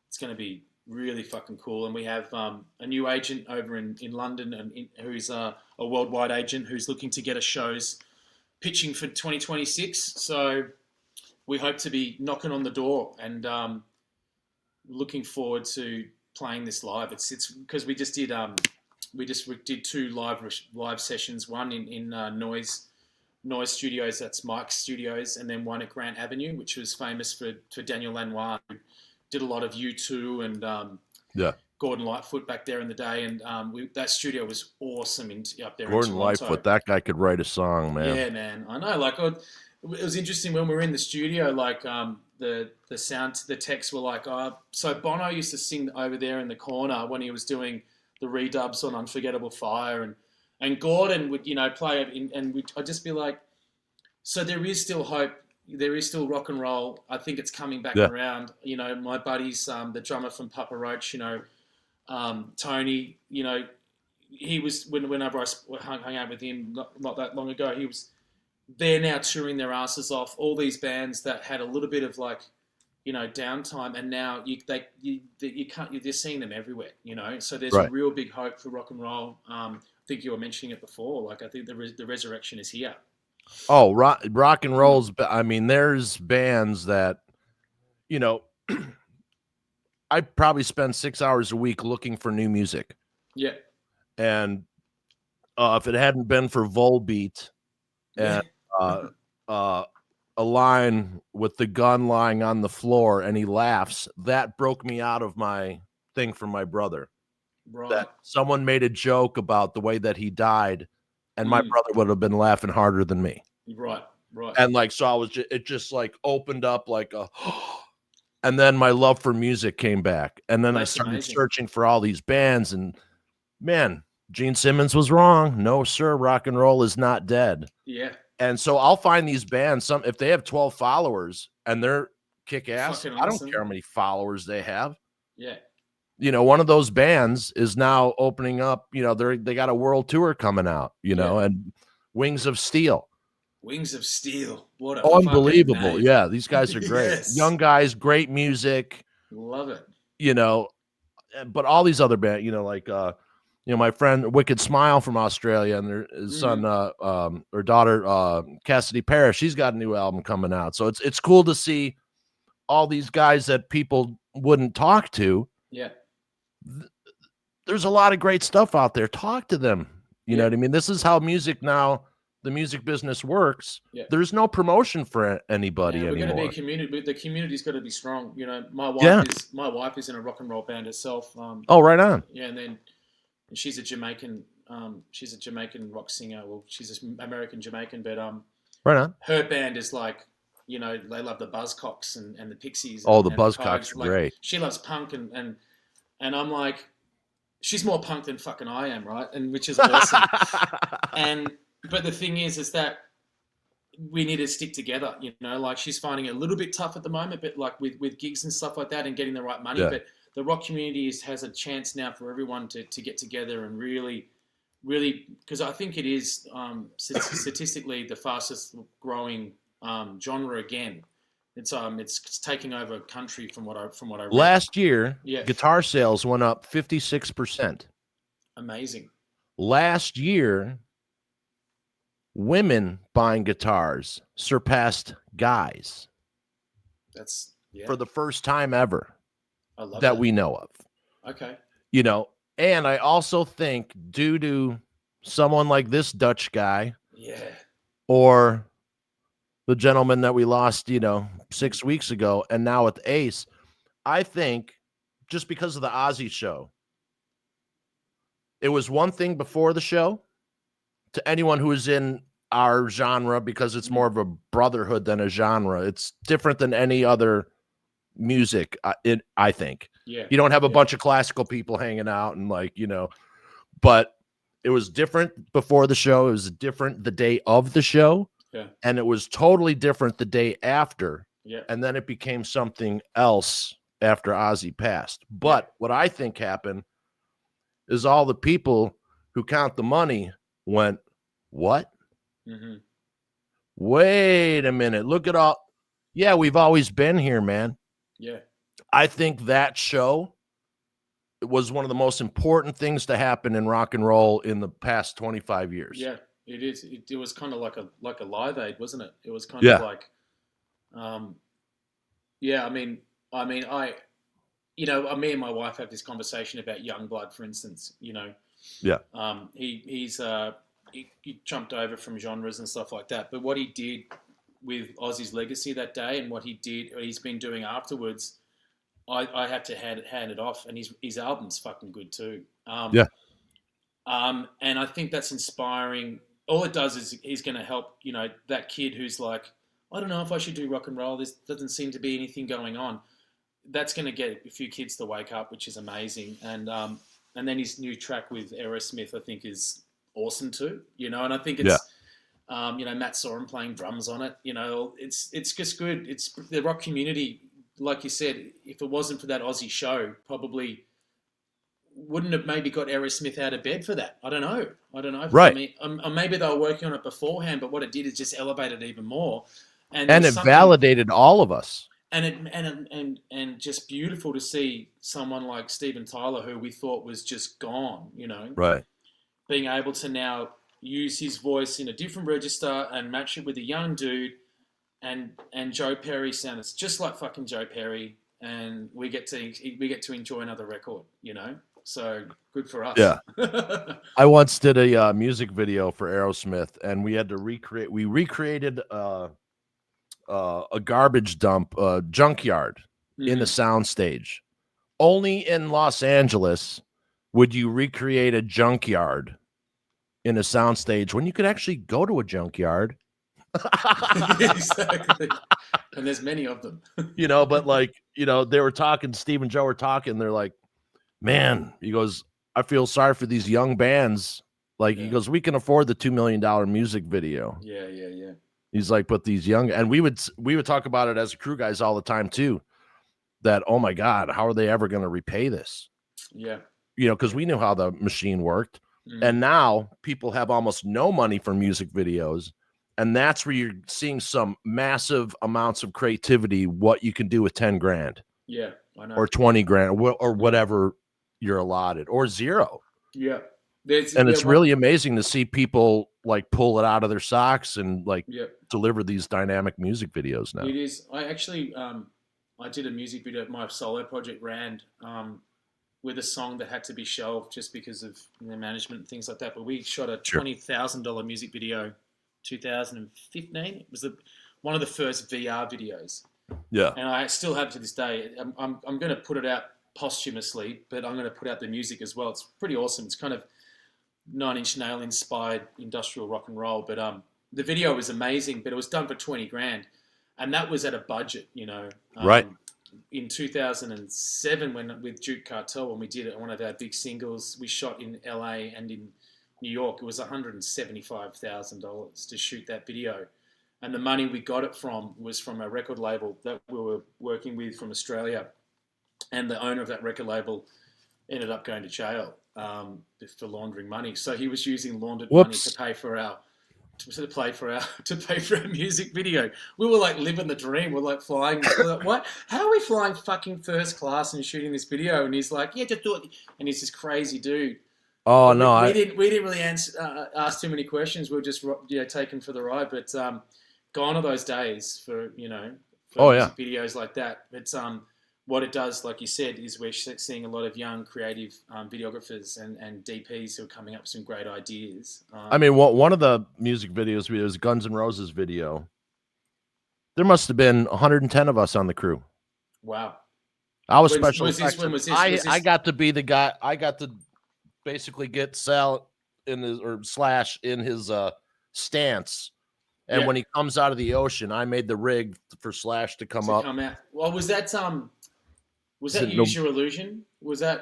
It's going to be really fucking cool. And we have a new agent over in London who's a worldwide agent who's looking to get us shows pitching for 2026. So we hope to be knocking on the door and looking forward to playing this live. It's because we did 2 live sessions, one in Noise Studios, that's Mike's studios, and then one at Grant Avenue, which was famous for Daniel Lanois, who did a lot of U2 and Gordon Lightfoot back there in the day, and that studio was awesome up there Gordon in Toronto. Lightfoot, that guy could write a song, man. Yeah, man, I know. Like, it was interesting when we were in the studio. Like, the sound, the techs were like, "Oh, so Bono used to sing over there in the corner when he was doing the redubs on Unforgettable Fire, and Gordon would play it, and I'd just be like, so there is still hope." There is still rock and roll. I think it's coming back around. My buddies, the drummer from Papa Roach, Tony, he was, whenever I hung out with him not that long ago, they're now touring their asses off. All these bands that had a little bit of downtime, and now you're seeing them everywhere, So there's a real big hope for rock and roll. I think you were mentioning it before. I think the resurrection is here. Oh, rock and rolls. I mean, there's bands that, I probably spend 6 hours a week looking for new music. Yeah. And if it hadn't been for Volbeat and a line with the gun lying on the floor and he laughs, that broke me out of my thing from my brother. Right. That someone made a joke about the way that he died, and my brother would have been laughing harder than me. Right. Right. And like, so I was it just like opened up like a and then my love for music came back. And then I That's started amazing. searching for all these bands, and man, Gene Simmons was wrong. No, sir, rock and roll is not dead. Yeah. And so I'll find these bands, some if they have 12 followers and they're kick ass, Fucking I don't awesome. care how many followers they have. Yeah. You know, one of those bands is now opening up, you know, they got a world tour coming out, you know, and Wings of Steel. Wings of Steel. What a fucking Unbelievable. name. Yeah, these guys are great. Yes. Young guys, great music, Love it. you know, but all these other bands, you know, like you know, my friend Wicked Smile from Australia and his son or daughter Cassidy Parrish, she's got a new album coming out. So it's cool to see all these guys that people wouldn't talk to. Yeah. There's a lot of great stuff out there. Talk to them. You know what I mean? This is how music now, the music business works. Yeah. There's no promotion for anybody we're anymore. Going to be a community. The community's got to be strong. You know, my wife is in a rock and roll band herself. Oh, right on. Yeah, and then she's a Jamaican. She's a Jamaican rock singer. Well, she's an American Jamaican, but right on. Her band is like, you know, they love the Buzzcocks and the Pixies. Oh, the and Buzzcocks are like, great. She loves punk and I'm like, she's more punk than fucking I am, right? And which is awesome. But the thing is that we need to stick together, you know, like she's finding it a little bit tough at the moment, but like with gigs and stuff like that and getting the right money. Yeah. But the rock community has a chance now for everyone to get together and really, because I think it is statistically the fastest growing genre again. It's taking over country from what I read. Last year, guitar sales went up 56%. Amazing. Last year, women buying guitars surpassed guys. That's for the first time ever. I love that we know of. Okay. You know, and I also think due to someone like this Dutch guy, or the gentleman that we lost, you know, 6 weeks ago, and now with Ace, I think just because of the Ozzy show, it was one thing before the show to anyone who is in our genre, because it's more of a brotherhood than a genre. It's different than any other music. I think you don't have a bunch of classical people hanging out and like, you know, but it was different before the show. It was different the day of the show. And it was totally different the day after. And then it became something else after Ozzy passed. But what I think happened is all the people who count the money went, what? Wait a minute. Look at all. Yeah, we've always been here, man. I think that show was one of the most important things to happen in rock and roll in the past 25 years. Yeah, it is. It was kind of like a Live Aid, wasn't it? It was kind of like, I mean, you know, me and my wife have this conversation about Youngblood, for instance. You know, he jumped over from genres and stuff like that. But what he did with Ozzy's legacy that day, and what he's been doing afterwards, I have to hand it off. And his album's fucking good too. And I think that's inspiring. All it does is he's going to help, you know, that kid who's like, I don't know if I should do rock and roll. This doesn't seem to be anything going on. That's going to get a few kids to wake up, which is amazing. And then his new track with Aerosmith, I think, is awesome too. You know, and I think it's, you know, Matt saw him playing drums on it. You know, it's just good. It's the rock community, like you said. If it wasn't for that Aussie show, probably wouldn't have maybe got Aerosmith out of bed for that. I don't know. Right. I mean, maybe they were working on it beforehand, but what it did is just elevate it even more. And it validated all of us. And just beautiful to see someone like Steven Tyler, who we thought was just gone, you know, being able to now use his voice in a different register and match it with a young dude, and Joe Perry sounds just like fucking Joe Perry, and we get to enjoy another record, you know. So good for us. Yeah. I once did a music video for Aerosmith, and we had to recreated a garbage dump, junkyard in the soundstage. Only in Los Angeles would you recreate a junkyard in a soundstage when you could actually go to a junkyard. Exactly. And there's many of them. But like, they were talking, Steve and Joe were talking, they're like, man, he goes, I feel sorry for these young bands. Like, he goes, we can afford the $2 million music video. Yeah. He's like, but these young, and we would talk about it as a crew guys all the time too, that, oh my God, how are they ever going to repay this? Yeah. Because we knew how the machine worked. And now people have almost no money for music videos. And that's where you're seeing some massive amounts of creativity, what you can do with 10 grand. Yeah, I know. Or 20 grand or whatever you're allotted, or zero. Yeah. It's really amazing to see people like pull it out of their socks and like deliver these dynamic music videos now. It is. I actually, I did a music video. My solo project ran with a song that had to be shelved just because of management and things like that. But we shot a $20,000 music video, 2015. It was one of the first VR videos. Yeah. And I still have to this day. I'm going to put it out posthumously, but I'm going to put out the music as well. It's pretty awesome. It's kind of Nine Inch Nail inspired industrial rock and roll. But the video was amazing, but it was done for 20 grand. And that was at a budget, Right. In 2007, with Duke Cartel, when we did it, one of our big singles, we shot in LA and in New York. It was $175,000 to shoot that video. And the money we got it from was from a record label that we were working with from Australia. And the owner of that record label ended up going to jail for laundering money. So he was using laundered money to pay for our music video. We were like living the dream. We're like flying. We're like, what? How are we flying fucking first class and shooting this video? And he's like, yeah, just do it. And he's this crazy dude. Oh, but no. We didn't really ask too many questions. We were just taken for the ride. But gone are those days for music videos like that. But what it does, like you said, is we're seeing a lot of young creative videographers and DPs who are coming up with some great ideas. I mean, one of the music videos was Guns N' Roses video. There must have been 110 of us on the crew. Wow. I was special effects. When was this? I got to be the guy. I got to basically get Sal Slash in his stance. And when he comes out of the ocean, I made the rig for Slash to come up. Well, was that Use Your Illusion? Was that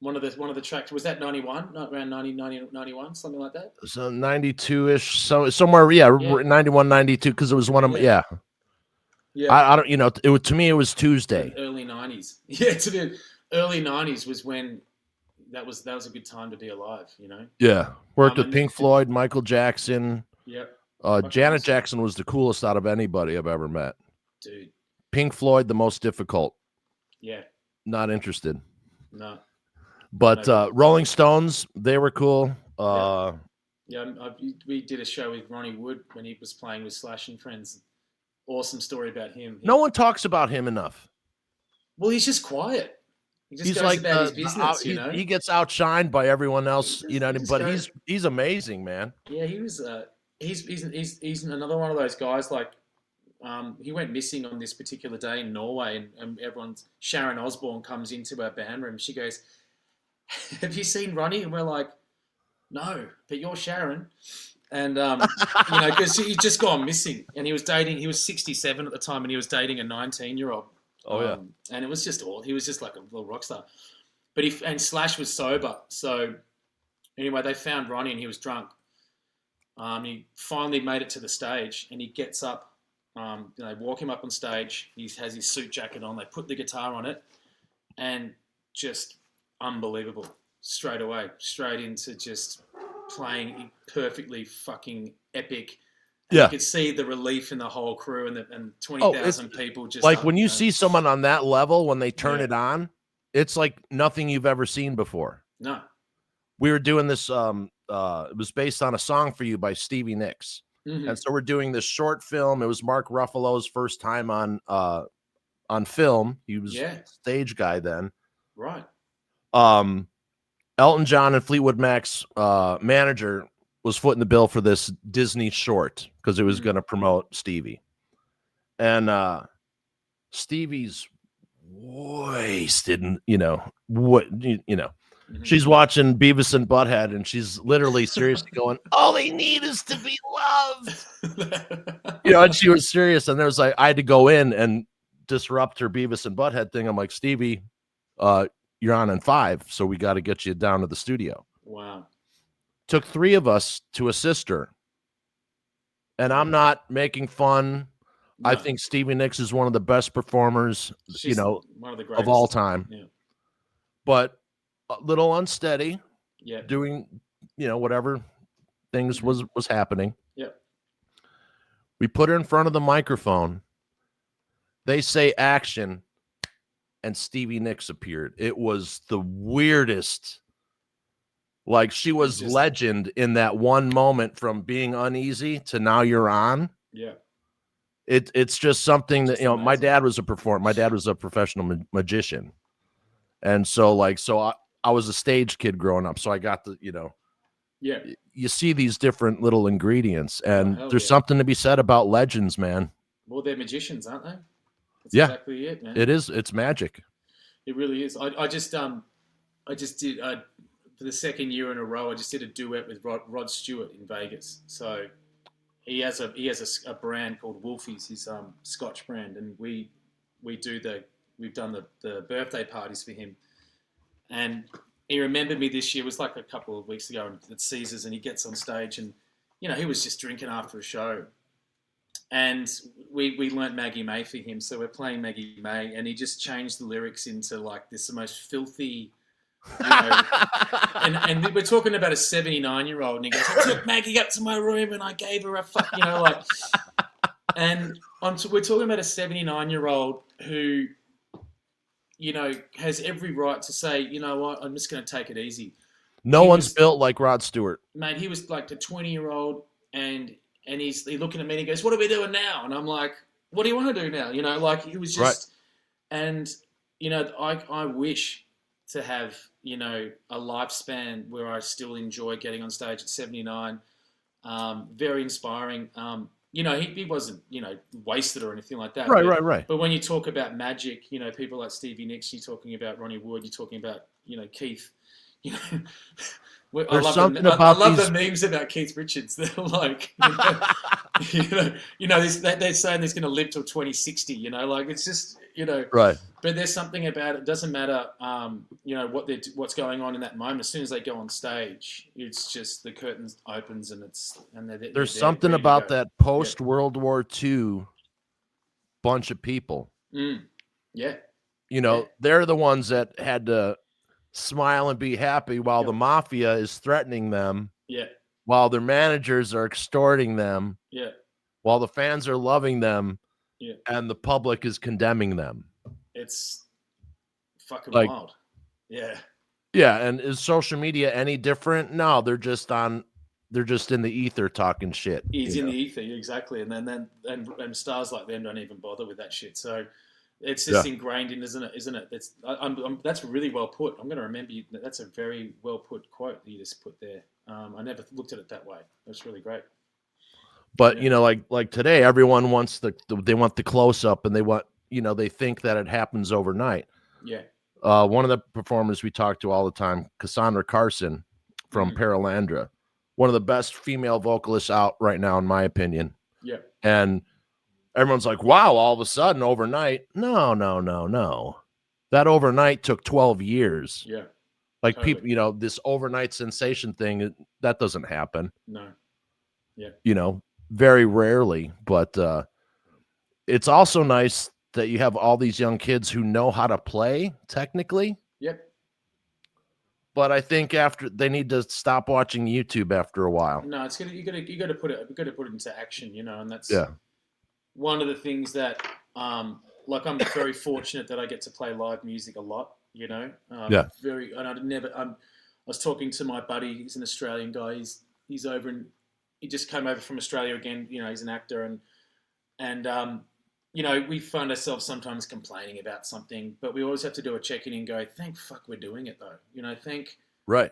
one of the tracks? Was that 91? Not around 91, something like that? So 92-ish, so somewhere, 91, 92, because it was one of them, Yeah. I don't, to me, it was Tuesday. Early 90s. Yeah, to the early 90s was when that was a good time to be alive, Yeah. Worked with Pink Floyd, Michael Jackson. Yep. Janet Jackson was the coolest out of anybody I've ever met. Dude. Pink Floyd, the most difficult. Yeah. Not interested. No. But Rolling Stones, they were cool. We did a show with Ronnie Wood when he was playing with Slash and Friends. Awesome story about him. No one talks about him enough. Well, he's just quiet. He just goes about his business, He gets outshined by everyone else, but he's amazing, man. Yeah, he was. He's another one of those guys. Like, he went missing on this particular day in Norway, and Sharon Osbourne comes into our band room. She goes, "Have you seen Ronnie?" And we're like, "No, but you're Sharon." And because he'd just gone missing, and he was 67 at the time, and he was dating a 19-year-old. Oh yeah, and it was just he was just like a little rock star. But Slash was sober, so anyway, they found Ronnie, and he was drunk. He finally made it to the stage, and he gets up. They walk him up on stage. He has his suit jacket on. They put the guitar on it, and just unbelievable. Straight into just playing perfectly fucking epic. And you could see the relief in the whole crew and 20,000 people. Just like when you see someone on that level, when they turn it on, it's like nothing you've ever seen before. No. We were doing this. It was based on a song for you by Stevie Nicks. Mm-hmm. And so we're doing this short film. It was Mark Ruffalo's first time on film. He was a stage guy then. Right. Elton John and Fleetwood Mac's manager was footing the bill for this Disney short because it was going to promote Stevie. And Stevie's wasted, and she's watching Beavis and Butthead, and she's literally seriously going, "All they need is to be loved." And she was serious, and there was like, I had to go in and disrupt her Beavis and Butthead thing. I'm like, Stevie, you're on in 5, so we got to get you down to the studio. Wow. Took 3 of us to assist her. And I'm not making fun. No. I think Stevie Nicks is one of the best performers, She's one of the greatest of all time. Yeah. But a little unsteady. Yeah. Doing, whatever things was happening. Yeah. We put her in front of the microphone. They say action, and Stevie Nicks appeared. It was the weirdest. Like, she was legend in that one moment from being uneasy to now you're on. Yeah. It's just something that, amazing. My dad was a performer. My dad was a professional magician. And so I was a stage kid growing up. So I got the, yeah, you see these different little ingredients, and there's something to be said about legends, man. Well, they're magicians, aren't they? That's exactly it, man. It is. It's magic. It really is. I just did, for the second year in a row, I just did a duet with Rod Stewart in Vegas. So he has a brand called Wolfie's, his Scotch brand, and we've done the birthday parties for him. And he remembered me this year. It was like a couple of weeks ago at Caesars, and he gets on stage, and he was just drinking after a show. And we learnt Maggie May for him, so we're playing Maggie May, and he just changed the lyrics into like this the most filthy. And we're talking about a 79-year-old, and he goes, "I took Maggie up to my room and I gave her a fuck," and we're talking about a 79-year-old who, has every right to say, you know what, I'm just going to take it easy. No one's built like Rod Stewart, mate. He was like a 20-year-old, and he's looking at me and he goes, "What are we doing now?" And I'm like, "What do you want to do now?" He was just, right. And I wish to have, a lifespan where I still enjoy getting on stage at 79. Very inspiring. He wasn't, wasted or anything like that. Right. But when you talk about magic, people like Stevie Nicks, you're talking about Ronnie Wood, you're talking about, Keith. I love the memes about Keith Richards. They're like, they're saying he's going to live till 2060. It's just, right. But there's something about it. It doesn't matter, what's going on in that moment. As soon as they go on stage, it's just the curtain opens and there's something about that post World War II bunch of people. Yeah. They're the ones that had to smile and be happy while the mafia is threatening them. Yeah. While their managers are extorting them. Yeah. While the fans are loving them. Yeah. And the public is condemning them. It's fucking wild. Yeah. Yeah. And is social media any different? No, they're just in the ether talking shit. He's in the ether, exactly. And then stars like them don't even bother with that shit. So it's just ingrained in, isn't it? That's really well put. I'm going to remember you. That's a very well put quote that you just put there. I never looked at it that way. That's really great. But like today, everyone wants they want the close up, and they want they think that it happens overnight. Yeah. One of the performers we talk to all the time, Cassandra Carson from Paralandra, one of the best female vocalists out right now, in my opinion. Yeah. And everyone's like, wow, all of a sudden overnight. No. That overnight took 12 years. Yeah. Like totally. People, this overnight sensation thing, that doesn't happen. No. Yeah. Very rarely. But it's also nice that you have all these young kids who know how to play technically. Yep. But I think they need to stop watching YouTube after a while. No, it's you got to put it into action, and that's one of the things that I'm very fortunate that I get to play live music a lot, I was talking to my buddy, he's an Australian guy, he's over and he just came over from Australia again, he's an actor and we find ourselves sometimes complaining about something, but we always have to do a check-in and go, thank fuck we're doing it though. Right.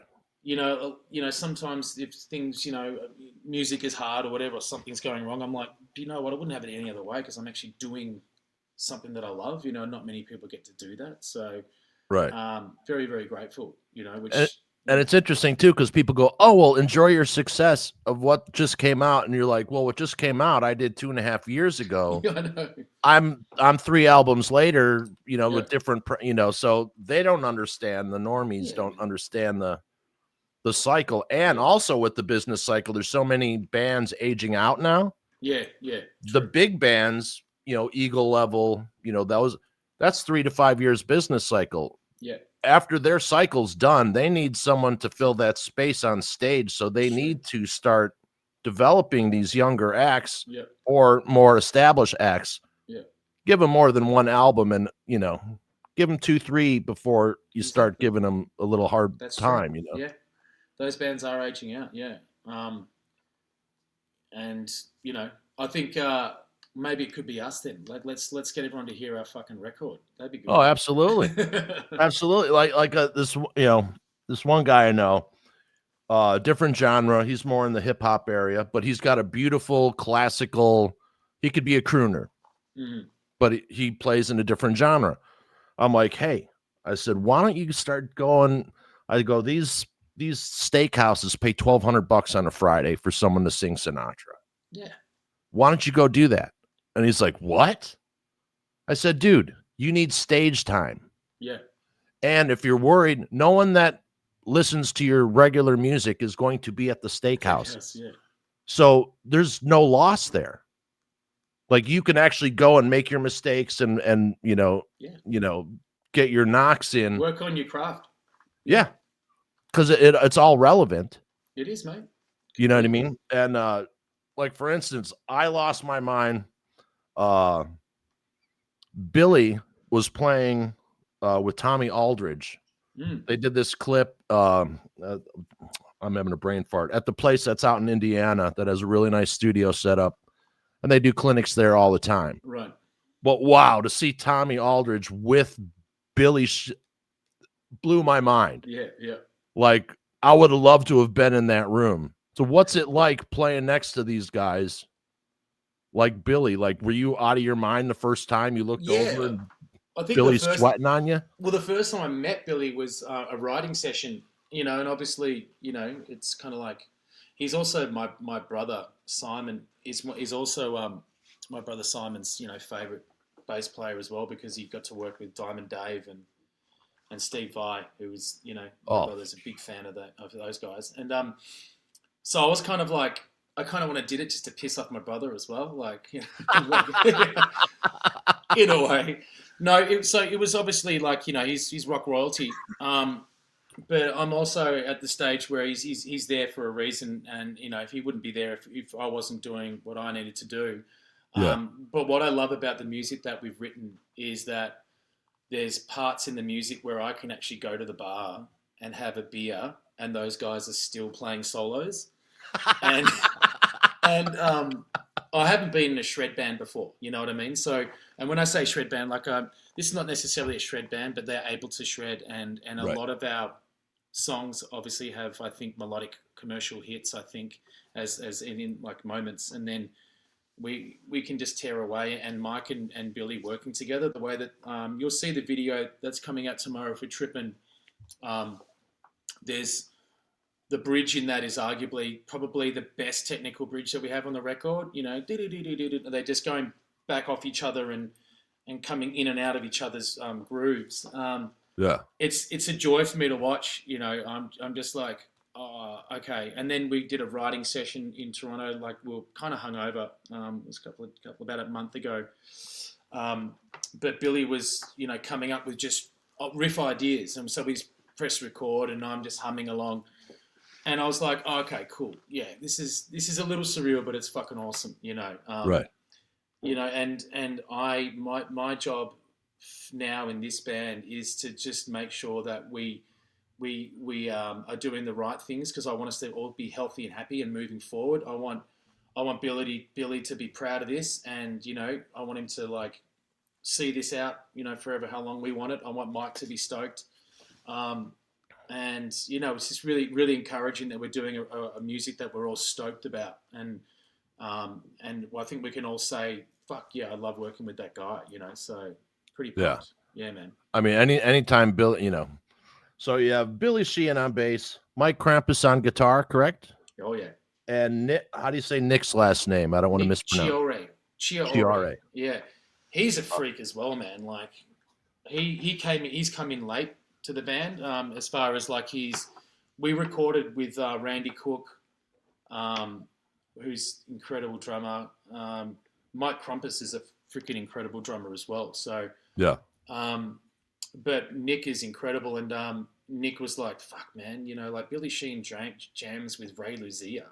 sometimes if things, music is hard or whatever, or something's going wrong, I'm like, do you know what? I wouldn't have it any other way because I'm actually doing something that I love. Not many people get to do that. So, Right. very, very grateful, And which, and it's interesting too because people go, "Oh, well, enjoy your success of what just came out," and you're like, "Well, what just came out, I did 2.5 years ago. I know. I'm 3 albums later, Yeah. with different, so they don't understand. The normies Yeah. don't understand the cycle, and Yeah. also with the business cycle, there's so many bands aging out now. Yeah. Yeah. The True. big bands, Eagle Level, that's 3 to 5 years business cycle. Yeah. After their cycle's done, they need someone to fill that space on stage. So they It's true. need to start developing these younger acts Yeah. or more established acts. Yeah. Give them more than one album and, give them 2, 3 before you start Exactly. giving them a little hard That's true. time. Yeah. Those bands are aging out. Yeah. Um, and I think maybe it could be us then. Like, let's get everyone to hear our fucking record. That'd be Oh, good. absolutely. Absolutely. Like this one guy I know, different genre. He's more in the hip hop area, but he's got a beautiful classical. He could be a crooner, Mhm. but he plays in a different genre. I'm like, hey, I said, why don't you start going? I go, these steakhouses pay $1,200 on a Friday for someone to sing Sinatra. Yeah. Why don't you go do that? And he's like, what? I said, dude, you need stage time. Yeah. And if you're worried, no one that listens to your regular music is going to be at the Steakhouse. steakhouses. Yeah. So there's no loss there. Like you can actually go and make your mistakes and Yeah. get your knocks in. Work on your craft. Yeah, because it's all relevant. It is, mate. You know what I Completely. mean? And like for instance, I lost my mind. Uh, Billy was playing with Tommy Aldridge. Mm. They did this clip. I'm having a brain fart at the place that's out in Indiana that has a really nice studio set up, and they do clinics there all the time. Right. But wow, to see Tommy Aldridge with Billy blew my mind. Yeah. Yeah. Like I would have loved to have been in that room. So what's it like playing next to these guys like Billy? Like were you out of your mind the first time you looked over Yeah. and I think Billy's sweating on you? the first time I met Billy was a writing session, and obviously, it's kind of like he's also my brother Simon is also my brother Simon's favorite bass player as well because he got to work with Diamond Dave and Steve Vai, who was my Oh, brother's a big fan of those guys, and so I was kind of like I kind of want to did it just to piss off my brother as well, like like, in a way. No, it was obviously like he's rock royalty, but I'm also at the stage where he's there for a reason, and if he wouldn't be there if I wasn't doing what I needed to do. yeah. But what I love about the music that we've written is that there's parts in the music where I can actually go to the bar and have a beer, and those guys are still playing solos, and and I haven't been in a shred band before. You know what I mean? So, and when I say shred band, like this is not necessarily a shred band, but they're able to shred, and a Right. lot of our songs obviously have, I think, melodic commercial hits. I think as in like moments, and then we can just tear away. And Mike and Billy working together, the way that you'll see the video that's coming out tomorrow for Trippin'. There's the bridge in that is arguably probably the best technical bridge that we have on the record. They're just going back off each other and coming in and out of each other's grooves. Yeah. It's a joy for me to watch. I'm just like, oh, okay. And then we did a writing session in Toronto. Like we were kind of hungover. It was about a month ago. But Billy was coming up with just riff ideas, and so we pressed record, and I'm just humming along. And I was like, oh, okay, cool. Yeah, this is a little surreal, but it's fucking awesome, Right. And my job now in this band is to just make sure that we are doing the right things because I want us to all be healthy and happy and moving forward. I want Billy to be proud of this, and I want him to like see this out, forever how long we want it. I want Mike to be stoked. And and it's just really, really encouraging that we're doing a music that we're all stoked about, and I think we can all say, "Fuck yeah, I love working with that guy," So pretty Yeah. pumped. Yeah, man. I mean, anytime Billy, so you have Billy Sheehan on bass, Mike Krompass on guitar, correct? Oh yeah. And Nick, how do you say Nick's last name? I don't want to Nick mispronounce. Chiarore. Chiarore. Chiarore. Yeah, he's a freak as well, man. Like he's come in late to the band. As far as like we recorded with Randy Cook, who's incredible drummer. Mike Krompass is a freaking incredible drummer as well. So Yeah. But Nick is incredible, and Nick was like, "Fuck, man, like Billy Sheehan jams with Ray Luzier,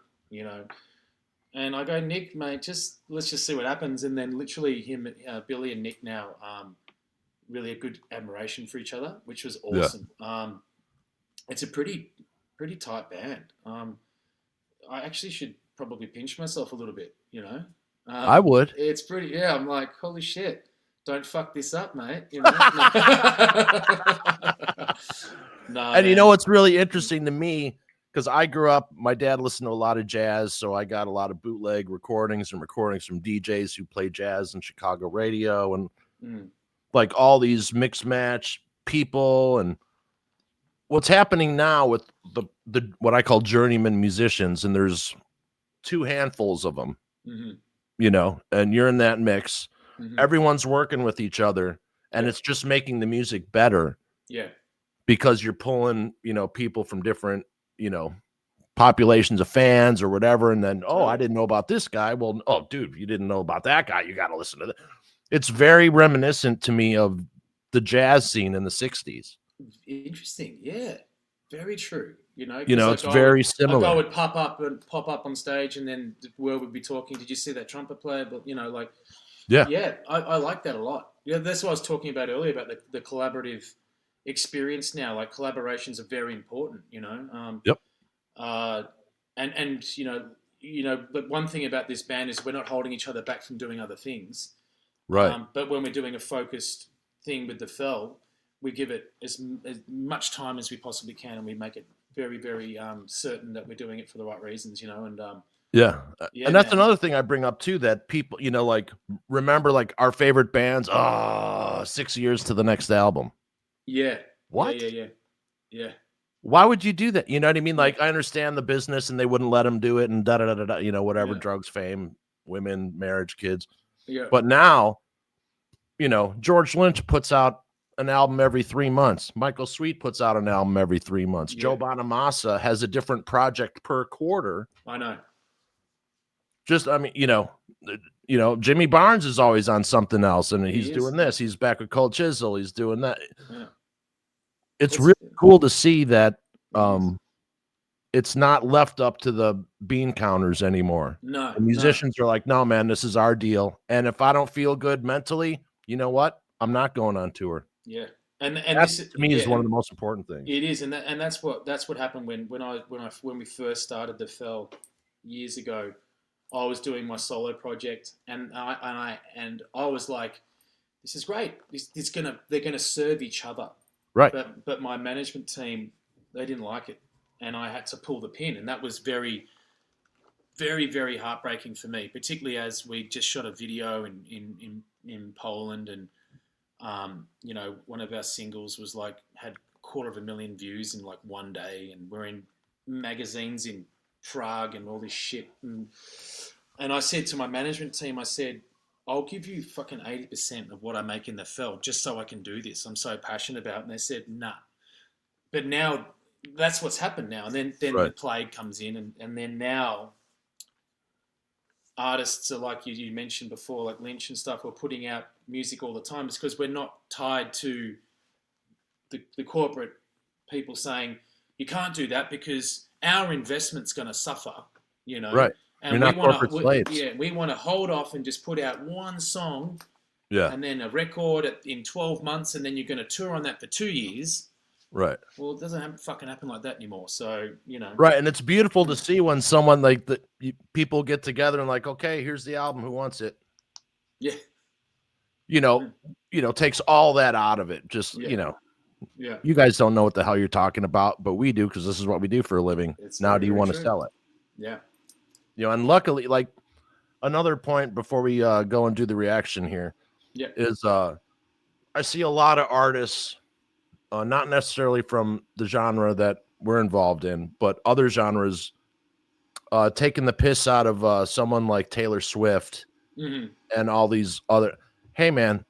And I go, Nick, mate, let's just see what happens. And then literally Billy and Nick now, really a good admiration for each other, which was awesome. Yeah. It's a pretty tight band. I actually should probably pinch myself a little bit, I would. It's pretty. Yeah, I'm like, holy shit. Don't fuck this up, mate. No, and man. What's really interesting to me, because I grew up, my dad listened to a lot of jazz, so I got a lot of bootleg recordings from DJs who play jazz in Chicago radio, and like all these mix match people. And what's happening now with the what I call journeyman musicians, and there's 2 handfuls of them, and you're in that mix. Everyone's working with each other, and it's just making the music better. Yeah. Because you're pulling, people from different, populations of fans or whatever. And then, I didn't know about this guy. Well, dude, you didn't know about that guy. You got to listen to that. It's very reminiscent to me of the jazz scene in the 60s. Interesting. Yeah. Very true. It's very similar. A guy would pop up on stage, and then the world would be talking. Did you see that trumpet player? But yeah, I like that a lot. Yeah, that's what I was talking about earlier about the collaborative experience now. Like collaborations are very important. Yep. But one thing about this band is we're not holding each other back from doing other things. Right. But when we're doing a focused thing with the Fell, we give it as much time as we possibly can, and we make it very, very certain that we're doing it for the right reasons, and yeah, and that's another thing I bring up too, that people, like remember like our favorite bands, 6 years to the next album. Yeah. What? Yeah. Why would you do that? You know what I mean? Like I understand the business, and they wouldn't let them do it, and whatever, drugs, fame, women, marriage, kids. Yeah. But now, George Lynch puts out an album every 3 months. Michael Sweet puts out an album every 3 months. Joe Bonamassa has a different project per quarter. I know. Jimmy Barnes is always on something else, and he's doing this. He's back with Cold Chisel. He's doing that. Yeah. It's really cool to see that it's not left up to the bean counters anymore. No. The musicians are like, no, man, this is our deal. And if I don't feel good mentally, you know what? I'm not going on tour. Yeah. And that, to me, is one of the most important things. It is, and that's what happened when we first started the Fell years ago. I was doing my solo project, and I was like, "This is great. They're gonna serve each other." Right. But my management team, they didn't like it, and I had to pull the pin, and that was very, very, very heartbreaking for me, particularly as we just shot a video in Poland, and one of our singles was had 250,000 views in like one day, and we're in magazines in Prague and all this shit. And I said to my management team, I said, I'll give you fucking 80% of what I make in the Fell just so I can do this. I'm so passionate about it. And they said, nah. But now that's what's happened now. And then right. The plague comes in, and then now artists are like you mentioned before, like Lynch and stuff, are putting out music all the time. It's because we're not tied to the corporate people saying, you can't do that because our investment's going to suffer, Right. And we want to hold off and just put out one song, and then a record in 12 months, and then you're going to tour on that for 2 years. Right. Well, it doesn't fucking happen like that anymore. So, Right, and it's beautiful to see when someone people get together and like, okay, here's the album. Who wants it? Yeah. Takes all that out of it. Just Yeah. You guys don't know what the hell you're talking about, but we do because this is what we do for a living. It's Now, very, do you very want to true. sell it? Yeah. You know, and luckily, like another point before we go and do the reaction here Yeah. is I see a lot of artists, not necessarily from the genre that we're involved in, but other genres, taking the piss out of someone like Taylor Swift Hmm. and all these other. Hey, man,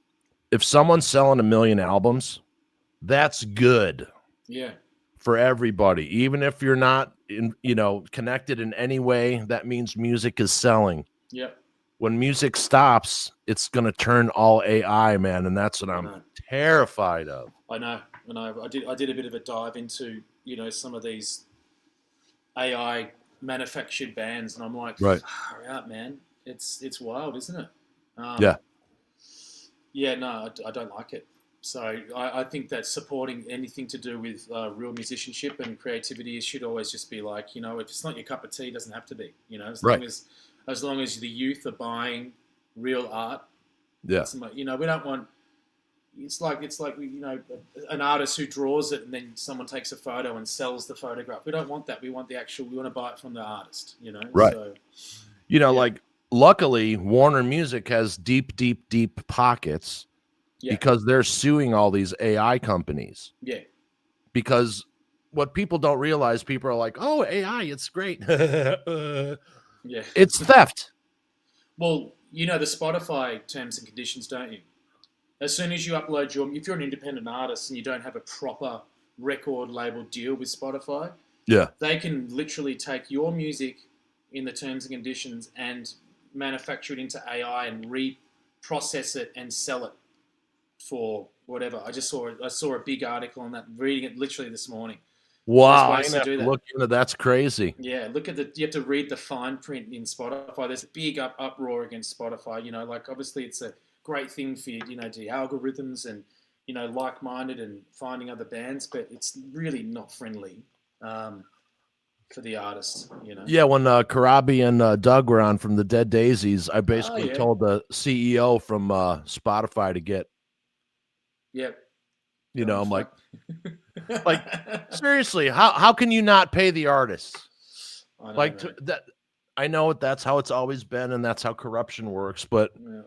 if someone's selling 1 million albums, that's good Yeah. for everybody. Even if you're not, connected in any way, that means music is selling. Yeah. When music stops, it's going to turn all AI, man, and that's what I I'm know. terrified of. I know. I know. I did a bit of a dive into some of these AI manufactured bands, and I'm like, Right. far out, man. It's wild, isn't it? Yeah. Um, yeah, no, I don't like it. So I think that supporting anything to do with real musicianship and creativity should always just be like, if it's not your cup of tea, it doesn't have to be. Right. As long as the youth are buying real art, Yeah. we don't want. It's like an artist who draws it and then someone takes a photo and sells the photograph. We don't want that. We want the actual. We want to buy it from the artist. Right. So yeah, Like luckily Warner Music has deep, deep, deep pockets yeah, because they're suing all these AI companies. yeah, Because what people don't realize, people are like, "Oh, AI, it's great." yeah. It's theft. Well, you know the Spotify terms and conditions, don't you? As soon as you upload if you're an independent artist and you don't have a proper record label deal with Spotify, Yeah. they can literally take your music in the terms and conditions and manufacture it into AI and reprocess it and sell it for whatever. I saw a big article on that, reading it literally this morning. There's Wow, I'm ways gonna to have do to that. look into that's crazy. Yeah, you have to read the fine print in Spotify. There's a big uproar against Spotify. Like obviously it's a great thing for the algorithms and like-minded and finding other bands, but it's really not friendly for the artist. Yeah, when Karabi and Doug were on from the Dead Daisies, I Oh basically yeah, told the CEO from Spotify to get, yep. Go and I'm like, fuck. seriously, how can you not pay the artists? I know, Like mate. that, I know that's how it's always been, and that's how corruption works. But Yeah.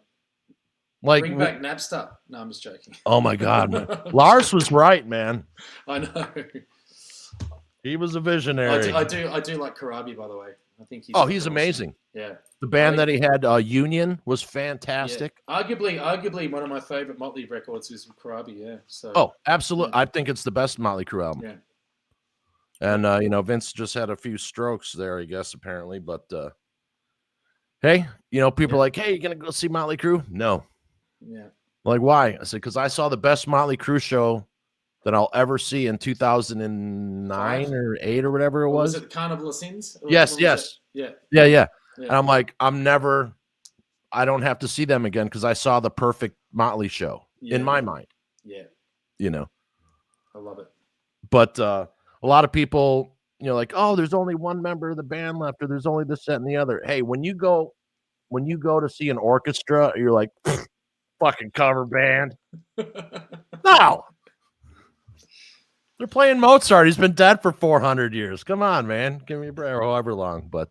like, Bring back Napster. No, I'm just joking. oh my God, man, I'm just Lars was joking. right, man. I know. He was a visionary. I do like Karabi, by the way. I think he's Oh, he's fucking awesome. amazing. Yeah. The I band think that he had, Union, was yeah. fantastic. Arguably one of my favorite Motley records is Karabi, yeah. So Oh, yeah. absolutely. I think it's the best Motley Crue album. Yeah. And Vince just had a few strokes there, I guess, apparently. But hey, people Yeah. are like, hey, you gonna go see Motley Crue? No. Yeah. Like, why? I said, because I saw the best Motley Crue show that I'll ever see in 2009 5? or 8 or whatever it Or was was. it the Carnival of Sins? Yes, When was it? yes. Yeah. Yeah, yeah. Yeah. And I'm like, I don't have to see them again because I saw the perfect Motley show in Yeah, my man. mind, Yeah. you know. I love it. But a lot of people, like, oh, there's only one member of the band left, or there's only this, that, and the other. Hey, when you go to see an orchestra, you're like, fucking cover band. No, they're playing Mozart. He's been dead for 400 years. Come on, man. Give me a break, or however long. But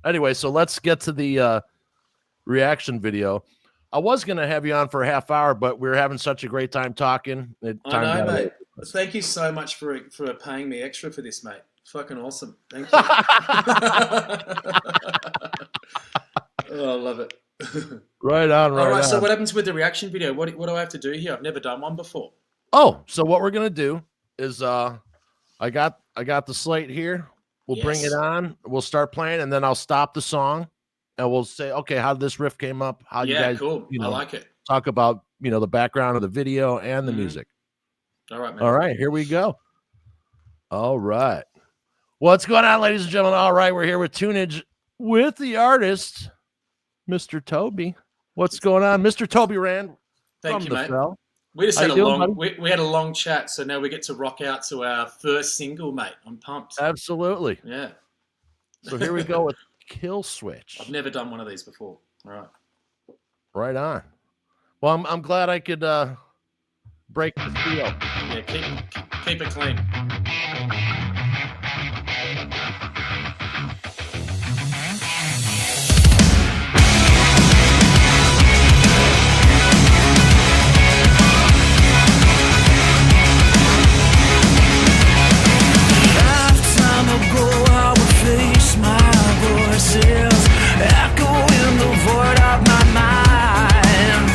anyway, so let's get to the reaction video. I was going to have you on for a half hour, but we were having such a great time talking. I Time know, got away mate. from us. Thank you so much for paying me extra for this, mate. Fucking awesome. Thank you. Oh, I love it. Right on, All right right. So on. what happens with the reaction video? What do I have to do here? I've never done one before. Oh, so what we're going to do is I got the slate here. We'll bring it Yes. on. We'll start playing, and then I'll stop the song, and we'll say, okay, how did this riff came up? How you Yeah. guys, Cool. I like it. talk about the background of the video and the Mm-hmm. music. All right, man. All right, here we go. All right, what's going on, ladies and gentlemen? All right, we're here with Tunage with the artist, Mr. Toby. What's going on, Mr. Toby Rand Thank from you, the mate. Fell? We just How had you a doing, buddy? we had a long chat, so now we get to rock out to our first single, mate. I'm pumped. Absolutely. Yeah. So here we go with Killswitch. I've never done one of these before. All right. Right on. Well, I'm glad I could break the seal. Yeah, keep it clean. Lifetime ago, I would face my voices, echoing the void of my mind.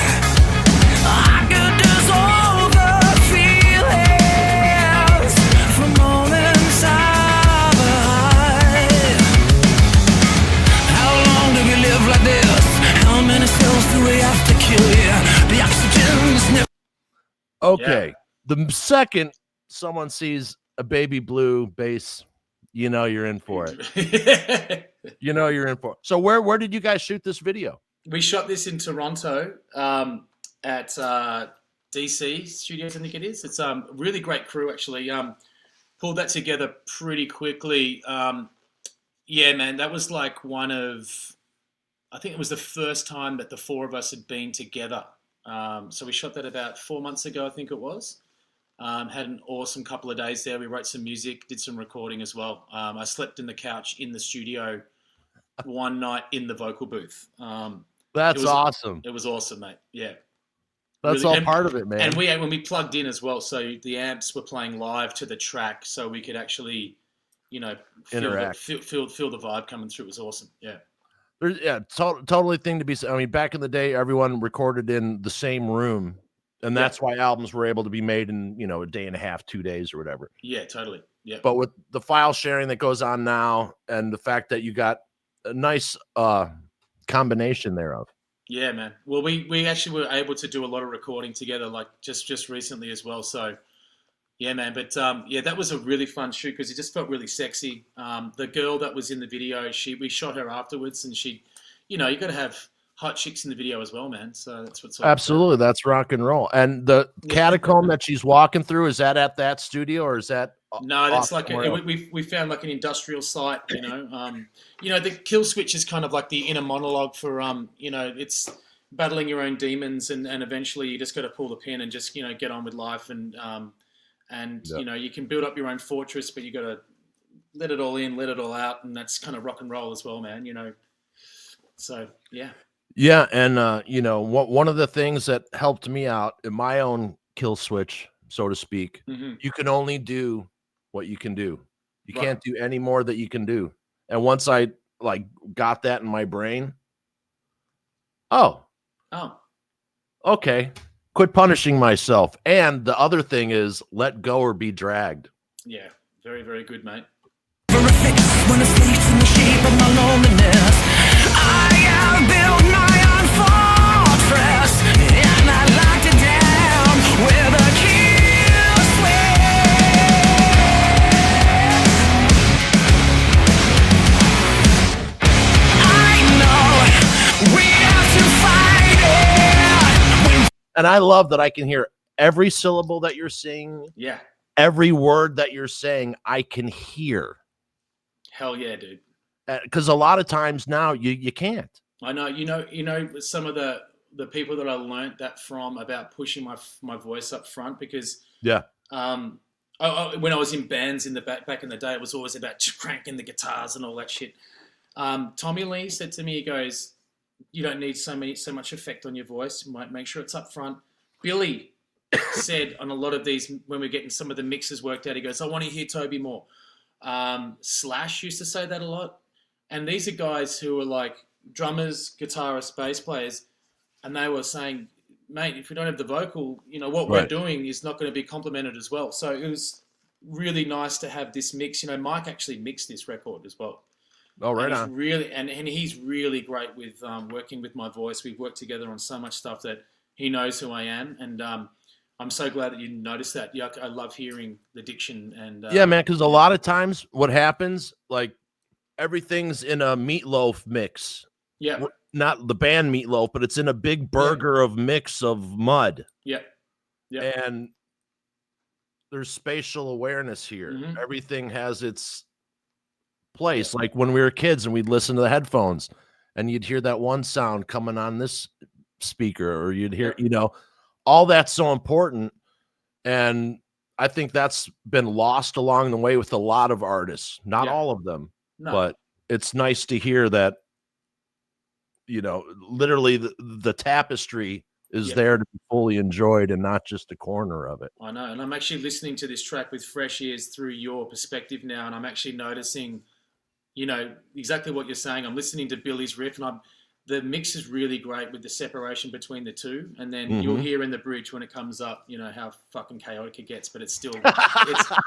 I could dissolve the feelings from moments I behind. How long do we live like this? How many cells do we have to kill? Yeah, the oxygen's never. Okay. The second someone sees a baby blue bass, you know you're in for it. You know you're in for it. So where did you guys shoot this video? We shot this in Toronto at DC Studios, I think it is. It's a really great crew, actually. Pulled that together pretty quickly. Yeah, man, that was like I think it was the first time that the four of us had been together. So we shot that about 4 months ago, I think it was. Had an awesome couple of days there. We wrote some music, did some recording as well. I slept in the couch in the studio one night in the vocal booth. That's awesome. It was awesome, mate. Yeah. That's really, all part of it, man. And when we plugged in as well, so the amps were playing live to the track, so we could actually, feel the vibe coming through. It was awesome. Yeah. Totally thing to be. I mean, back in the day, everyone recorded in the same room. And that's why albums were able to be made in, a day and a half, 2 days or whatever. Yeah, totally. Yeah. But with the file sharing that goes on now and the fact that you got a nice combination thereof. Yeah, man. Well, we actually were able to do a lot of recording together, like just recently as well. So, yeah, man. But, that was a really fun shoot because it just felt really sexy. The girl that was in the video, we shot her afterwards and she, you got to have hot chicks in the video as well, man. So that's what's absolutely about. That's rock and roll. And the catacomb that she's walking through, is that at that studio or is that? No, that's like we found like an industrial site. The Killswitch is kind of like the inner monologue for it's battling your own demons and eventually you just got to pull the pin and just get on with life and you can build up your own fortress, but you got to let it all in, let it all out, and that's kind of rock and roll as well, man. So yeah. Yeah, and one of the things that helped me out in my own kill switch, so to speak, you can only do what you can do. You can't do any more that you can do. And once I got that in my brain, okay, quit punishing myself. And the other thing is let go or be dragged. Yeah, very, very good, mate. When it sleeps in the shape of my loneliness, I have built my own fortress, and I locked it down with a kill switch. I know we have to fight it. And I love that I can hear every syllable that you're saying. Yeah. Every word that you're saying, I can hear. Hell yeah, dude. Because a lot of times now you can't. I know. Some of the people that I learned that from about pushing my voice up front because when I was in bands in the back in the day, it was always about cranking the guitars and all that shit. Tommy Lee said to me, he goes, "You don't need so much effect on your voice. Make sure it's up front." Billy said on a lot of these when we're getting some of the mixes worked out, he goes, "I want to hear Toby more." Slash used to say that a lot, and these are guys who are like drummers, guitarists, bass players, and they were saying, "Mate, if we don't have the vocal, what we're doing is not going to be complimented as well." So it was really nice to have this mix. Mike actually mixed this record as well. Oh, right on. Really, and he's really great with working with my voice. We've worked together on so much stuff that he knows who I am, and I'm so glad that you noticed that. Yeah, I love hearing the diction and yeah, man. Because a lot of times, what happens, like everything's in a meatloaf mix. Yeah, not the band Meatloaf, but it's in a big burger of mix of mud. Yeah, yeah. And there's spatial awareness here. Everything has its place. Like when we were kids and we'd listen to the headphones, and you'd hear that one sound coming on this speaker, or you'd hear, all that's so important. And I think that's been lost along the way with a lot of artists, not all of them, but it's nice to hear that, literally the tapestry is there to be fully enjoyed and not just a corner of it. I know. And I'm actually listening to this track with fresh ears through your perspective now. And I'm actually noticing, exactly what you're saying. I'm listening to Billy's riff, and the mix is really great with the separation between the two. And then you'll hear in the bridge when it comes up, how fucking chaotic it gets, but it's still,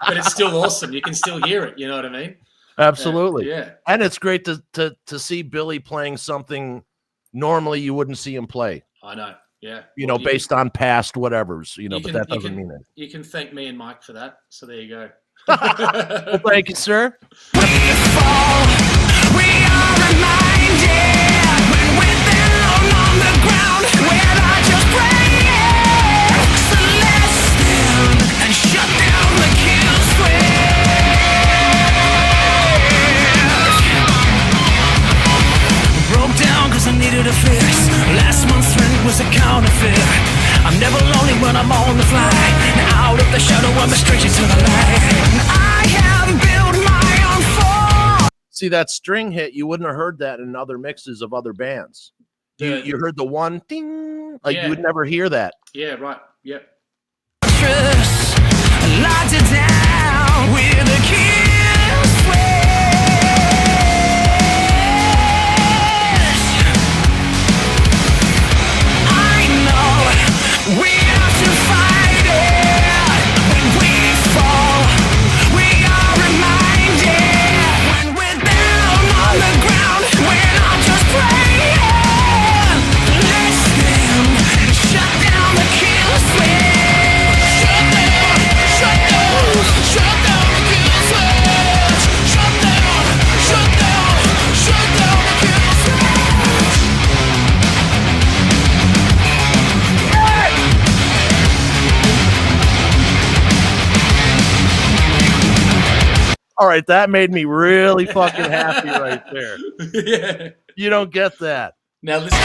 it's still awesome. You can still hear it. You know what I mean? Absolutely. Yeah. And it's great to see Billy playing something normally you wouldn't see him play. I know. Yeah. Based on past whatevers, but that doesn't mean it. You can thank me and Mike for that. So there you go. Well, thank you, sir. We fall, we are reminded when we're down on the ground, we're not just praying. So let's stand and shut down the kill switch. Broke down cause I needed a fix. Last month's rent was a counterfeit. I'm never lonely when I'm on the fly. Out of the shadow, I'm a stranger to the light. I have built my own fort. See, that string hit, you wouldn't have heard that in other mixes of other bands. You heard the one ding, you would never hear that. Yeah, right. Yep. Trust, locked it down with a kill switch. I know we have to fight it. When we fall, we are reminded. When we're down on the ground, we're not just praying. Let's stand and shut down the kill switch. Shut down, shut down, shut down the kill switch. Shut down, shut down, shut down the kill switch. All right, that made me really fucking happy right there. Yeah. You don't get that. Now listen.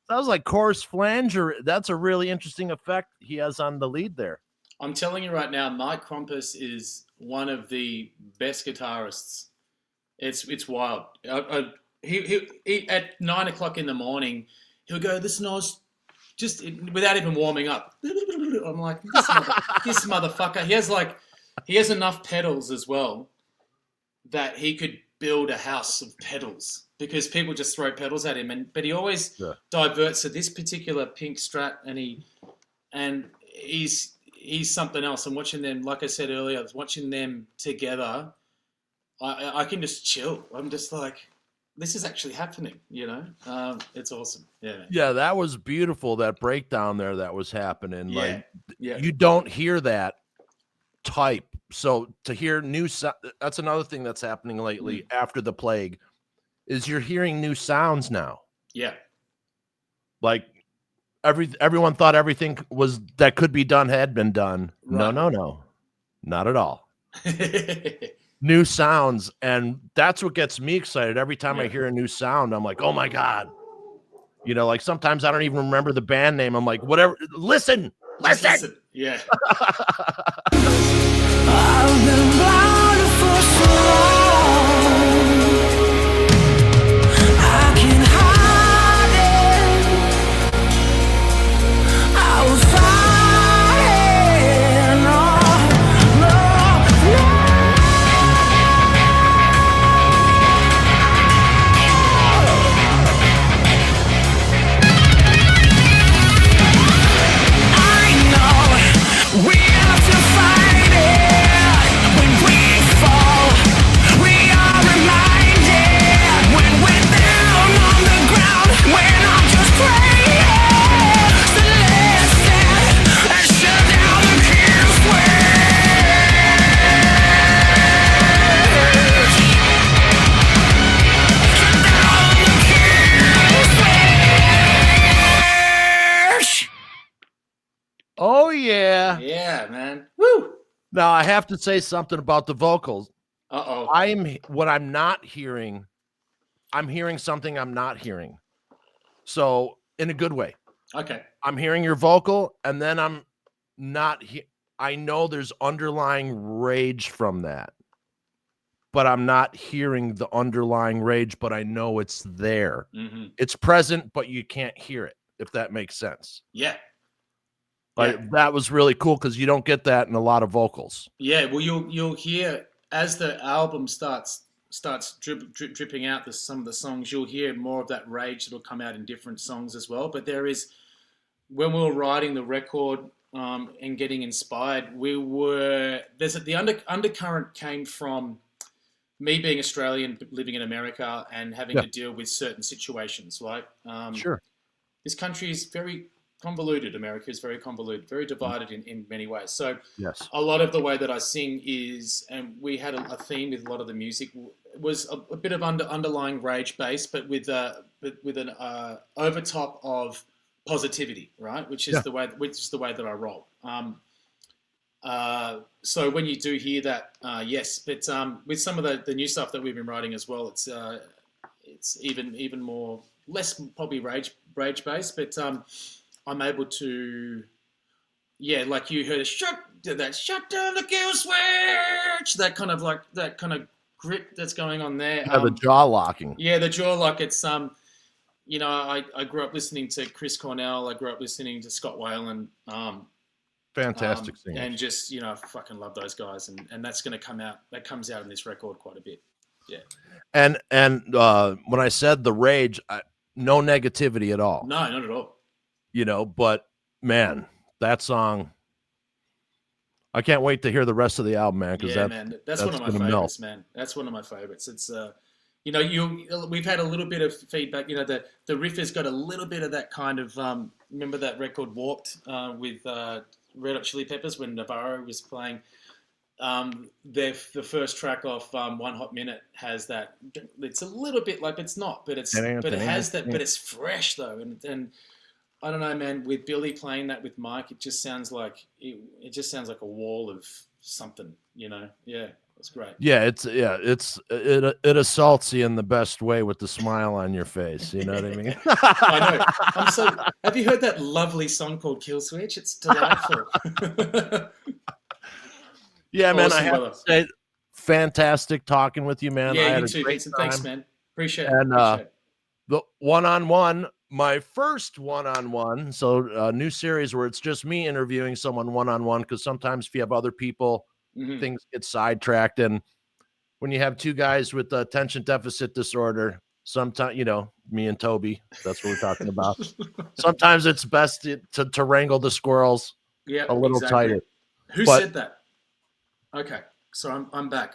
Sounds like coarse flanger. That's a really interesting effect he has on the lead there. I'm telling you right now, Mike Krompass is one of the best guitarists. It's wild. He at 9 o'clock in the morning, he'll go, "This nice," just without even warming up. I'm like, this motherfucker. He has enough pedals as well that he could build a house of pedals, because people just throw pedals at him, but he always diverts to this particular pink Strat, and he's something else. And watching them, like I said earlier, watching them together, I can just chill. I'm just like, this is actually happening, It's awesome. Yeah, that was beautiful, that breakdown there that was happening. Yeah. You don't hear that type. So to hear that's another thing that's happening lately after the plague, is you're hearing new sounds now. Yeah. Like everyone thought everything was that could be done had been done. Right. No, not at all. New sounds, and that's what gets me excited. Every time I hear a new sound, I'm like, oh my God. Like sometimes I don't even remember the band name. I'm like, whatever, listen. Yeah. I've been blind for so long. I can hide it. I was fighting. I know we have to fight. Yeah. Yeah, man. Woo! Now I have to say something about the vocals. Uh-oh. What I'm not hearing, I'm hearing something I'm not hearing. So in a good way. Okay. I'm hearing your vocal, and then I'm not I know there's underlying rage from that, but I'm not hearing the underlying rage, but I know it's there. Mm-hmm. It's present, but you can't hear it, if that makes sense. Yeah. Like that was really cool because you don't get that in a lot of vocals. Yeah, well, you'll hear as the album starts dripping out some of the songs. You'll hear more of that rage that'll come out in different songs as well. But there is, when we were writing the record and getting inspired, the undercurrent came from me being Australian, living in America, and having to deal with certain situations. Right? Sure. This country is very convoluted. America is very convoluted, very divided in many ways. So yes, a lot of the way that I sing is, and we had a theme with a lot of the music, was a bit of underlying rage bass, but with an overtop of positivity, right? Which is the way that I roll. So when you do hear that, yes, but with some of the new stuff that we've been writing as well, it's even more less probably rage bass, but I'm able to, like you heard, shut down the Killswitch, that kind of grip that's going on there. Yeah, the jaw locking. Yeah, the jaw lock. It's I grew up listening to Chris Cornell. I grew up listening to Scott Whalen. Fantastic singers. And just I fucking love those guys, and that's going to come out. That comes out in this record quite a bit. Yeah. And when I said the rage, no negativity at all. No, not at all. But man, that song, I can't wait to hear the rest of the album, man. Because that's one of my favorites, man. That's one of my favorites. It's we've had a little bit of feedback. The riff has got a little bit of that kind of remember that record Warped with Red Hot Chili Peppers when Navarro was playing. The first track off One Hot Minute has that. It's a little bit like it's not, but it has that. But it's fresh though, and I don't know, man. With Billy playing that with Mike, it just sounds like it just sounds like a wall of something. Yeah, it's great. Yeah, it assaults you in the best way with the smile on your face. You know what I mean? I know. Have you heard that lovely song called Killswitch? It's delightful. Yeah, man. Awesome, I have to say, fantastic talking with you, man. Yeah, you too, Vincent. Thanks, man. Appreciate it. And the one-on-one, my first one-on-one. So new series where it's just me interviewing someone one-on-one, because sometimes if you have other people, things get sidetracked. And when you have two guys with attention deficit disorder, sometimes, me and Toby, that's what we're talking about. Sometimes it's best to wrangle the squirrels a little tighter. Who said that? Okay, so I'm back.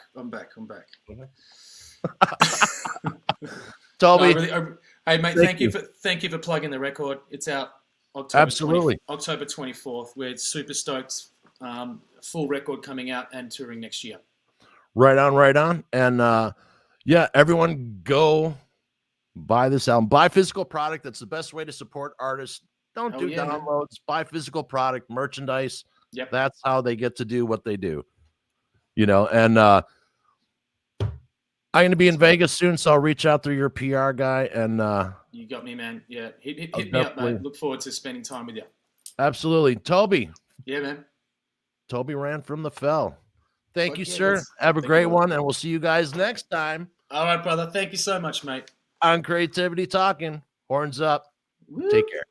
Toby, hey mate, thank you for plugging the record. It's out October 24th. We're super stoked. Full record coming out and touring next year. Right on. And everyone go buy this album. Buy physical product. That's the best way to support artists. Don't do downloads. Man. Buy physical product, merchandise. Yep. That's how they get to do what they do. And I'm going to be in Vegas soon, so I'll reach out through your PR guy. And you got me, man. Yeah, hit me up, mate. Look forward to spending time with you. Absolutely. Toby. Yeah, man. Toby ran from the fell. Thank you, sir. Have a great one, and we'll see you guys next time. All right, brother. Thank you so much, mate. On Creativity Talking. Horns up. Woo. Take care.